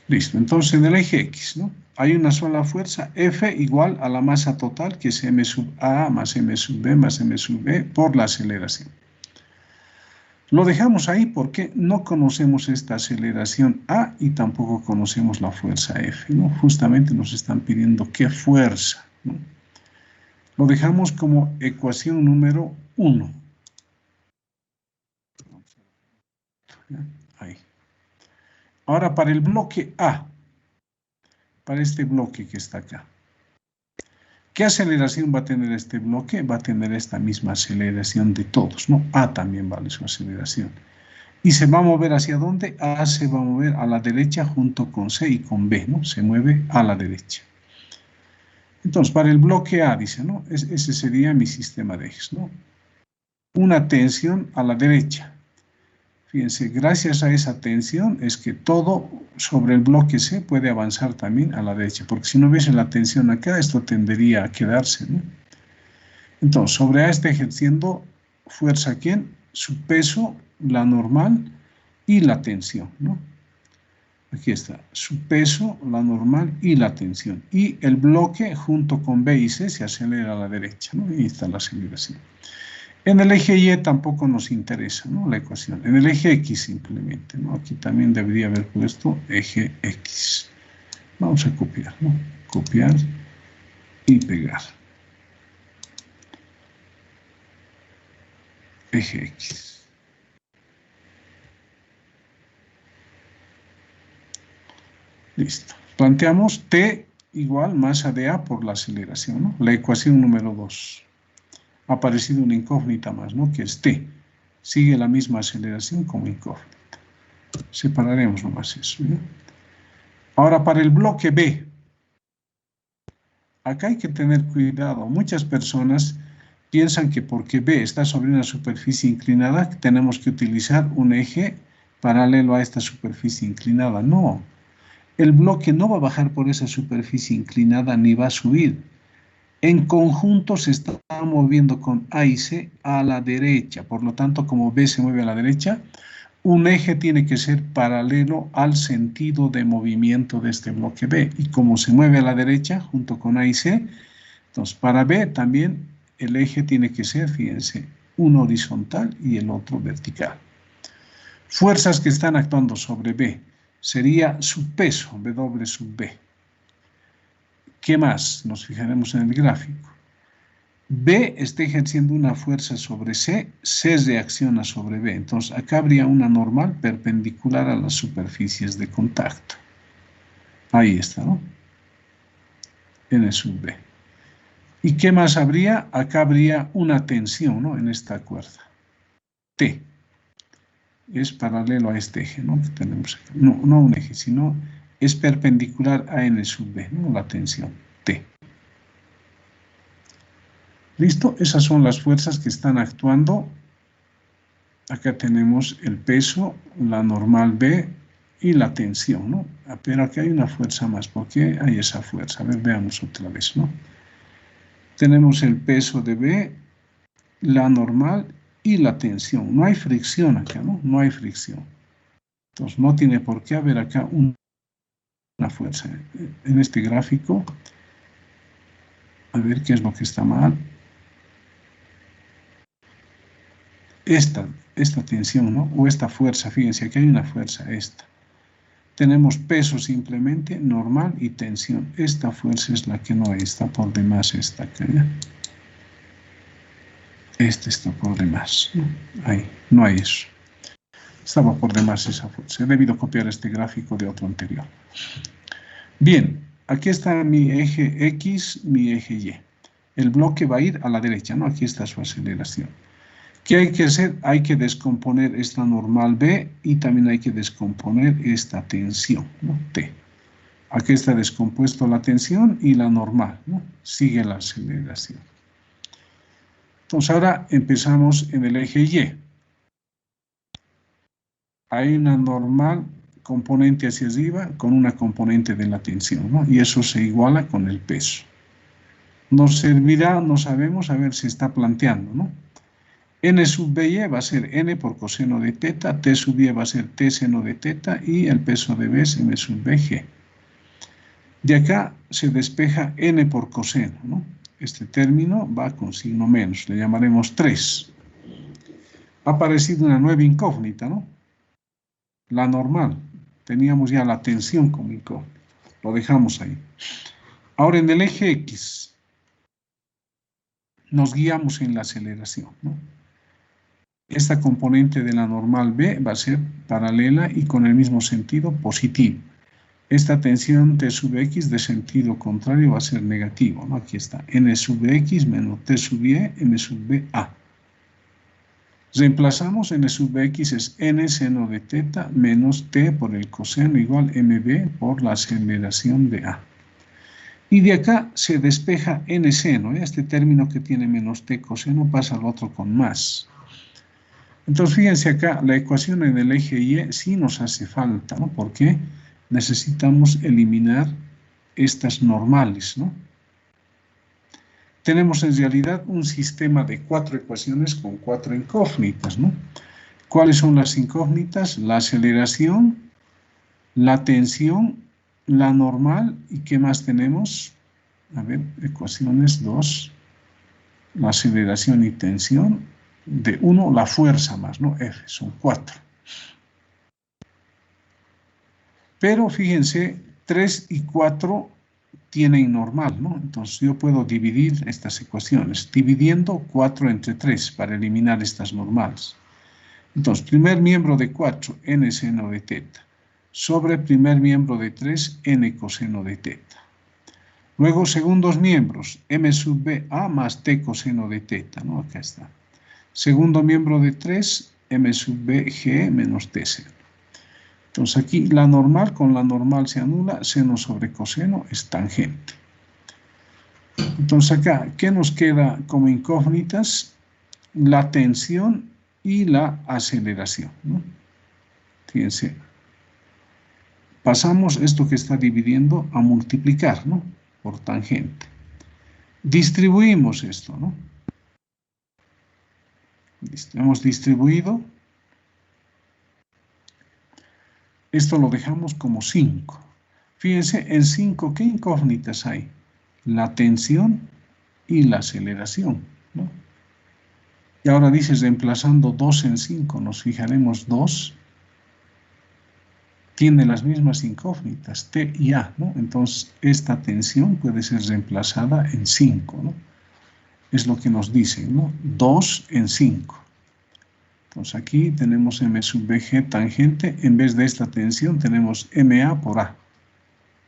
Listo, entonces en el eje X, ¿no? Hay una sola fuerza, F igual a la masa total, que es M sub A más M sub B más M sub B por la aceleración. Lo dejamos ahí porque no conocemos esta aceleración A y tampoco conocemos la fuerza F, ¿no? Justamente nos están pidiendo qué fuerza, ¿no? Lo dejamos como ecuación número 1. Ahí. Ahora para el bloque A, para este bloque que está acá. ¿Qué aceleración va a tener este bloque? Va a tener esta misma aceleración de todos, ¿no? A también vale su aceleración. ¿Y se va a mover hacia dónde? A se va a mover a la derecha junto con C y con B, ¿no? Se mueve a la derecha. Entonces, para el bloque A, dice, ¿no? Ese sería mi sistema de ejes, ¿no? Una tensión a la derecha. Fíjense, gracias a esa tensión es que todo sobre el bloque C puede avanzar también a la derecha, porque si no hubiese la tensión acá, esto tendería a quedarse, ¿no? Entonces, sobre A está ejerciendo fuerza ¿quién? Su peso, la normal y la tensión, ¿no? Aquí está, su peso, la normal y la tensión. Y el bloque junto con B y C se acelera a la derecha, ¿no? Y está la aceleración. En el eje Y tampoco nos interesa, ¿no? La ecuación. En el eje X simplemente, ¿no? Aquí también debería haber puesto eje X. Vamos a copiar, ¿no? Copiar y pegar. Eje X. Listo. Planteamos T igual masa de A por la aceleración, ¿no? La ecuación número 2. Ha aparecido una incógnita más, ¿no? Que es T. Sigue la misma aceleración como incógnita. Separaremos nomás eso, ¿no? Ahora, para el bloque B. Acá hay que tener cuidado. Muchas personas piensan que porque B está sobre una superficie inclinada, tenemos que utilizar un eje paralelo a esta superficie inclinada. No. El bloque no va a bajar por esa superficie inclinada ni va a subir. En conjunto se está moviendo con A y C a la derecha. Por lo tanto, como B se mueve a la derecha, un eje tiene que ser paralelo al sentido de movimiento de este bloque B. Y como se mueve a la derecha junto con A y C, entonces para B también el eje tiene que ser, fíjense, uno horizontal y el otro vertical. Fuerzas que están actuando sobre B. Sería su peso, W sub B. ¿Qué más? Nos fijaremos en el gráfico. B está ejerciendo una fuerza sobre C, C reacciona sobre B. Entonces, acá habría una normal perpendicular a las superficies de contacto. Ahí está, ¿no? N sub B. ¿Y qué más habría? Acá habría una tensión, ¿no? En esta cuerda. T. Es paralelo a este eje, ¿no? Que tenemos acá. No un eje, sino es perpendicular a N sub B, ¿no? La tensión, T. ¿Listo? Esas son las fuerzas que están actuando. Acá tenemos el peso, la normal B y la tensión, ¿no? Pero aquí hay una fuerza más. ¿Por qué hay esa fuerza? A ver, veamos otra vez, ¿no? Tenemos el peso de B, la normal y la tensión. No hay fricción acá, ¿no? No hay fricción. Entonces, no tiene por qué haber acá una fuerza. En este gráfico, a ver qué es lo que está mal. Esta tensión, ¿no? O esta fuerza, fíjense, aquí hay una fuerza, esta. Tenemos peso simplemente, normal y tensión. Esta fuerza es la que no hay, está por demás esta acá, ¿ya? Este está por demás, ¿no? Ahí, no hay eso. Estaba por demás esa fuerza. He debido copiar este gráfico de otro anterior. Bien, aquí está mi eje X, mi eje Y. El bloque va a ir a la derecha, ¿no? Aquí está su aceleración. ¿Qué hay que hacer? Hay que descomponer esta normal B y también hay que descomponer esta tensión, ¿no? T. Aquí está descompuesto la tensión y la normal, ¿no? Sigue la aceleración. Entonces ahora empezamos en el eje Y. Hay una normal componente hacia arriba con una componente de la tensión, ¿no? Y eso se iguala con el peso. Nos servirá, no sabemos, a ver si está planteando, ¿no? N sub BY va a ser N por coseno de teta, T sub Y va a ser T seno de teta y el peso de B es M sub BG. De acá se despeja N por coseno, ¿no? Este término va con signo menos, le llamaremos 3. Ha aparecido una nueva incógnita, ¿no? La normal. Teníamos ya la tensión como incógnita. Lo dejamos ahí. Ahora en el eje X nos guiamos en la aceleración, ¿no? Esta componente de la normal B va a ser paralela y con el mismo sentido positivo. Esta tensión T sub X de sentido contrario va a ser negativo, ¿no? Aquí está, N sub X menos T sub Y, M sub BA. Reemplazamos N sub X es N seno de teta menos T por el coseno igual MB por la aceleración de A. Y de acá se despeja N seno, ¿eh? Este término que tiene menos T coseno pasa al otro con más. Entonces, fíjense acá, la ecuación en el eje Y sí nos hace falta, ¿no? Porque necesitamos eliminar estas normales, ¿no? Tenemos en realidad un sistema de 4 ecuaciones con 4 incógnitas, ¿no? ¿Cuáles son las incógnitas? La aceleración, la tensión, la normal, ¿y qué más tenemos? A ver, ecuaciones 2, la aceleración y tensión, de 1, la fuerza más, ¿no? F, son 4. Pero fíjense, 3 y 4 tienen normal, ¿no? Entonces yo puedo dividir estas ecuaciones, dividiendo 4 entre 3 para eliminar estas normales. Entonces, primer miembro de 4, n seno de teta, sobre primer miembro de 3, n coseno de teta. Luego, segundos miembros, m sub b a más t coseno de teta, ¿no? Acá está. Segundo miembro de 3, m sub b g menos t seno. Entonces aquí la normal con la normal se anula, seno sobre coseno es tangente. Entonces acá, ¿qué nos queda como incógnitas? La tensión y la aceleración, ¿no? Fíjense, pasamos esto que está dividiendo a multiplicar, ¿no? Por tangente. Distribuimos esto, ¿no? Hemos distribuido. Esto lo dejamos como 5. Fíjense, en 5, ¿qué incógnitas hay? La tensión y la aceleración, ¿no? Y ahora dice, reemplazando 2 en 5, nos fijaremos 2 tiene las mismas incógnitas, T y A, ¿no? Entonces, esta tensión puede ser reemplazada en 5, ¿no? Es lo que nos dicen, ¿no? 2 en 5. Entonces, aquí tenemos M sub BG tangente. En vez de esta tensión, tenemos MA por A.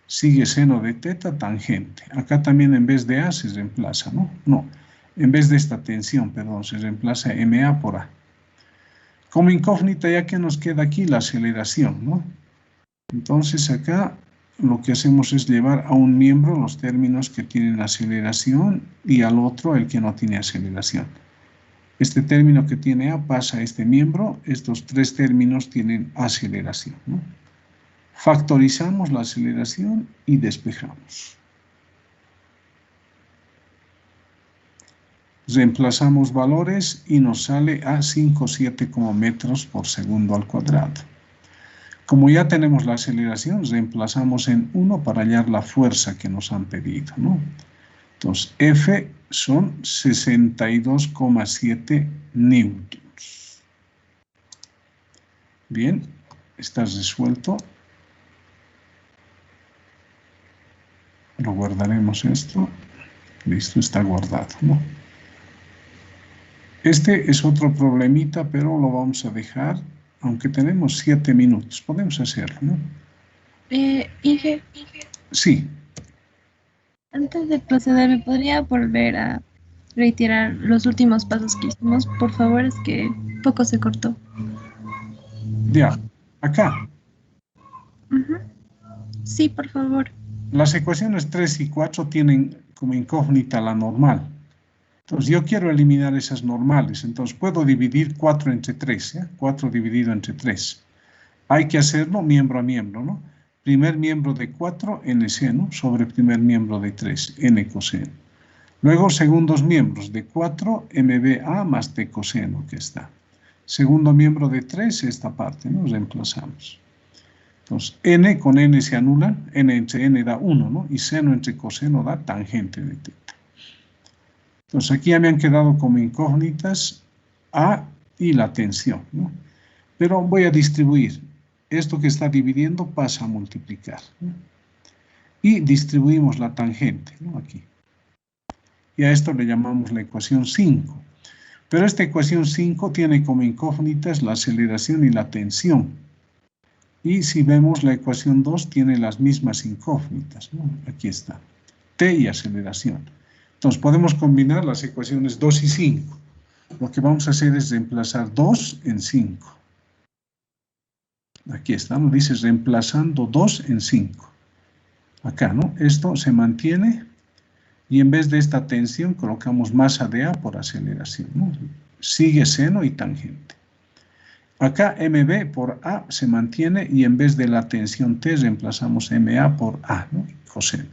Sigue seno de teta tangente. Acá también en vez de A se reemplaza, ¿no? No, en vez de esta tensión, perdón, se reemplaza MA por A. Como incógnita, ya que nos queda aquí la aceleración, ¿no? Entonces acá lo que hacemos es llevar a un miembro los términos que tienen aceleración y al otro el que no tiene aceleración. Este término que tiene A pasa a este miembro, estos 3 términos tienen aceleración, ¿no? Factorizamos la aceleración y despejamos. Reemplazamos valores y nos sale a 5,7 como metros por segundo al cuadrado. Como ya tenemos la aceleración, reemplazamos en 1 para hallar la fuerza que nos han pedido, ¿no? Entonces, F son 62,7 newtons. Bien, está resuelto. Lo guardaremos esto. Listo, está guardado, ¿no? Este es otro problemita, pero lo vamos a dejar, aunque tenemos 7 minutos. Podemos hacerlo, ¿no? Inge, Sí. antes de proceder, ¿me podría volver a reiterar los últimos pasos que hicimos? Por favor, es que poco se cortó. Ya, acá. Ujú. Sí, por favor. Las ecuaciones 3 y 4 tienen como incógnita la normal. Entonces, yo quiero eliminar esas normales. Entonces, puedo dividir 4 entre 3, ¿ya? 4 dividido entre 3. Hay que hacerlo miembro a miembro, ¿no? Primer miembro de 4, n seno, sobre primer miembro de 3, n coseno. Luego, segundos miembros de 4, mba más t coseno, que está. Segundo miembro de 3, esta parte, ¿no? Reemplazamos. Entonces, n con n se anulan, n entre n da 1, ¿no? Y seno entre coseno da tangente de teta. Entonces, aquí ya me han quedado como incógnitas A y la tensión, ¿no? Pero voy a distribuir. Esto que está dividiendo pasa a multiplicar, ¿no? Y distribuimos la tangente, ¿no? Aquí. Y a esto le llamamos la ecuación 5. Pero esta ecuación 5 tiene como incógnitas la aceleración y la tensión. Y si vemos la ecuación 2 tiene las mismas incógnitas, ¿no? Aquí está. T y aceleración. Entonces podemos combinar las ecuaciones 2 y 5. Lo que vamos a hacer es reemplazar 2 en 5. Aquí estamos, dice reemplazando 2 en 5. Acá, ¿no? Esto se mantiene y en vez de esta tensión colocamos masa de A por aceleración, ¿no? Sigue seno y tangente. Acá MB por A se mantiene y en vez de la tensión T reemplazamos MA por A, ¿no? José.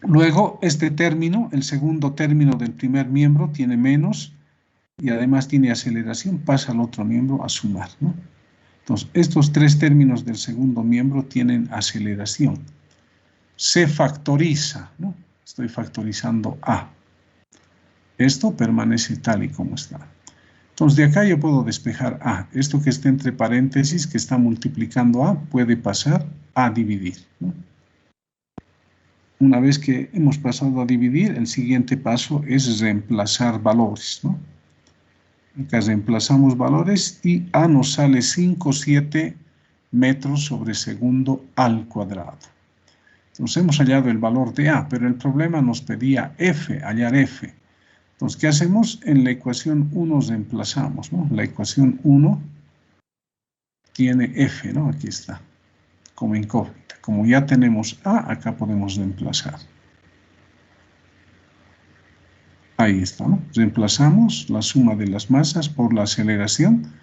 Luego, este término, el segundo término del primer miembro, tiene menos y además tiene aceleración, pasa al otro miembro a sumar, ¿no? Entonces, estos tres términos del segundo miembro tienen aceleración. Se factoriza, ¿no? Estoy factorizando A. Esto permanece tal y como está. Entonces, de acá yo puedo despejar A. Esto que está entre paréntesis, que está multiplicando A, puede pasar a dividir, ¿no? Una vez que hemos pasado a dividir, el siguiente paso es reemplazar valores, ¿no? Acá reemplazamos valores y A nos sale 5,7 metros sobre segundo al cuadrado. Entonces hemos hallado el valor de A, pero el problema nos pedía F, hallar F. Entonces, ¿qué hacemos? En la ecuación 1 reemplazamos, ¿no? La ecuación 1 tiene F, ¿no? Aquí está, como incógnita. Como ya tenemos A, acá podemos reemplazar. Ahí está, ¿no? Reemplazamos la suma de las masas por la aceleración.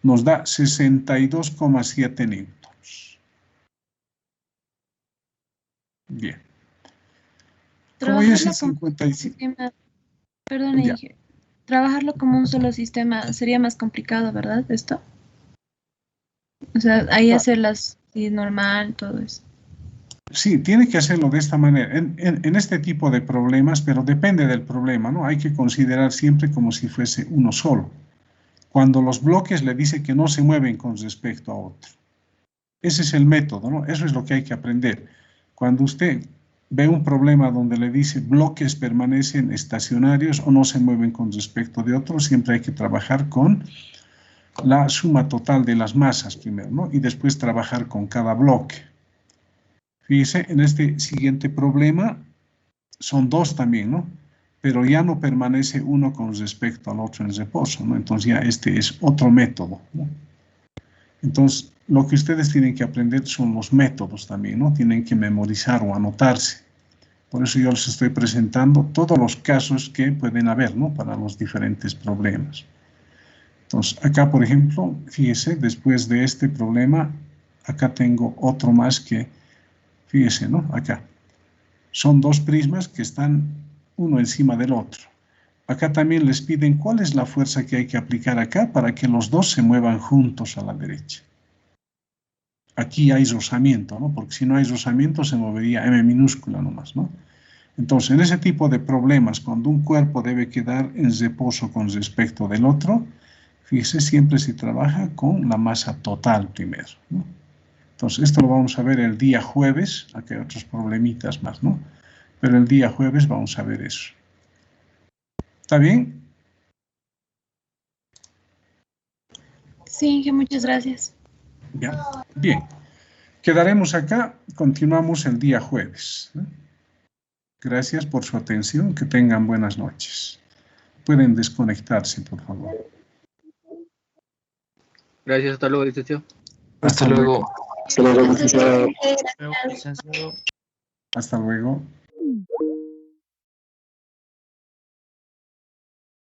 Nos da 62,7 newtons. Bien. Como ya es el 55... Perdón, dije, trabajarlo como un solo sistema sería más complicado, ¿verdad? Esto. O sea, ahí hacerlas normal, todo eso. Sí, tiene que hacerlo de esta manera, en este tipo de problemas, pero depende del problema, ¿no? Hay que considerar siempre como si fuese uno solo. Cuando los bloques le dice que no se mueven con respecto a otro. Ese es el método, ¿no? Eso es lo que hay que aprender. Cuando usted ve un problema donde le dice bloques permanecen estacionarios o no se mueven con respecto de otros, siempre hay que trabajar con la suma total de las masas primero, ¿no? Y después trabajar con cada bloque. Fíjese, en este siguiente problema son dos también, ¿no? Pero ya no permanece uno con respecto al otro en reposo, ¿no? Entonces ya este es otro método, ¿no? Entonces, lo que ustedes tienen que aprender son los métodos también, ¿no? Tienen que memorizar o anotarse. Por eso yo les estoy presentando todos los casos que pueden haber, ¿no? Para los diferentes problemas. Entonces, acá, por ejemplo, fíjese, después de este problema, acá tengo otro más que, fíjese, ¿no? Acá. Son dos prismas que están uno encima del otro. Acá también les piden cuál es la fuerza que hay que aplicar acá para que los dos se muevan juntos a la derecha. Aquí hay rozamiento, ¿no? Porque si no hay rozamiento se movería M minúscula nomás, ¿no? Entonces, en ese tipo de problemas, cuando un cuerpo debe quedar en reposo con respecto del otro, fíjese, siempre se trabaja con la masa total primero, ¿no? Entonces, esto lo vamos a ver el día jueves. Aquí hay otros problemitas más, ¿no? Pero el día jueves vamos a ver eso. ¿Está bien? Sí, que muchas gracias. Ya. Bien. Quedaremos acá. Continuamos el día jueves, ¿no? Gracias por su atención. Que tengan buenas noches. Pueden desconectarse, por favor. Gracias, hasta luego, licenciado. Hasta luego. Hasta luego, licenciado. Hasta luego.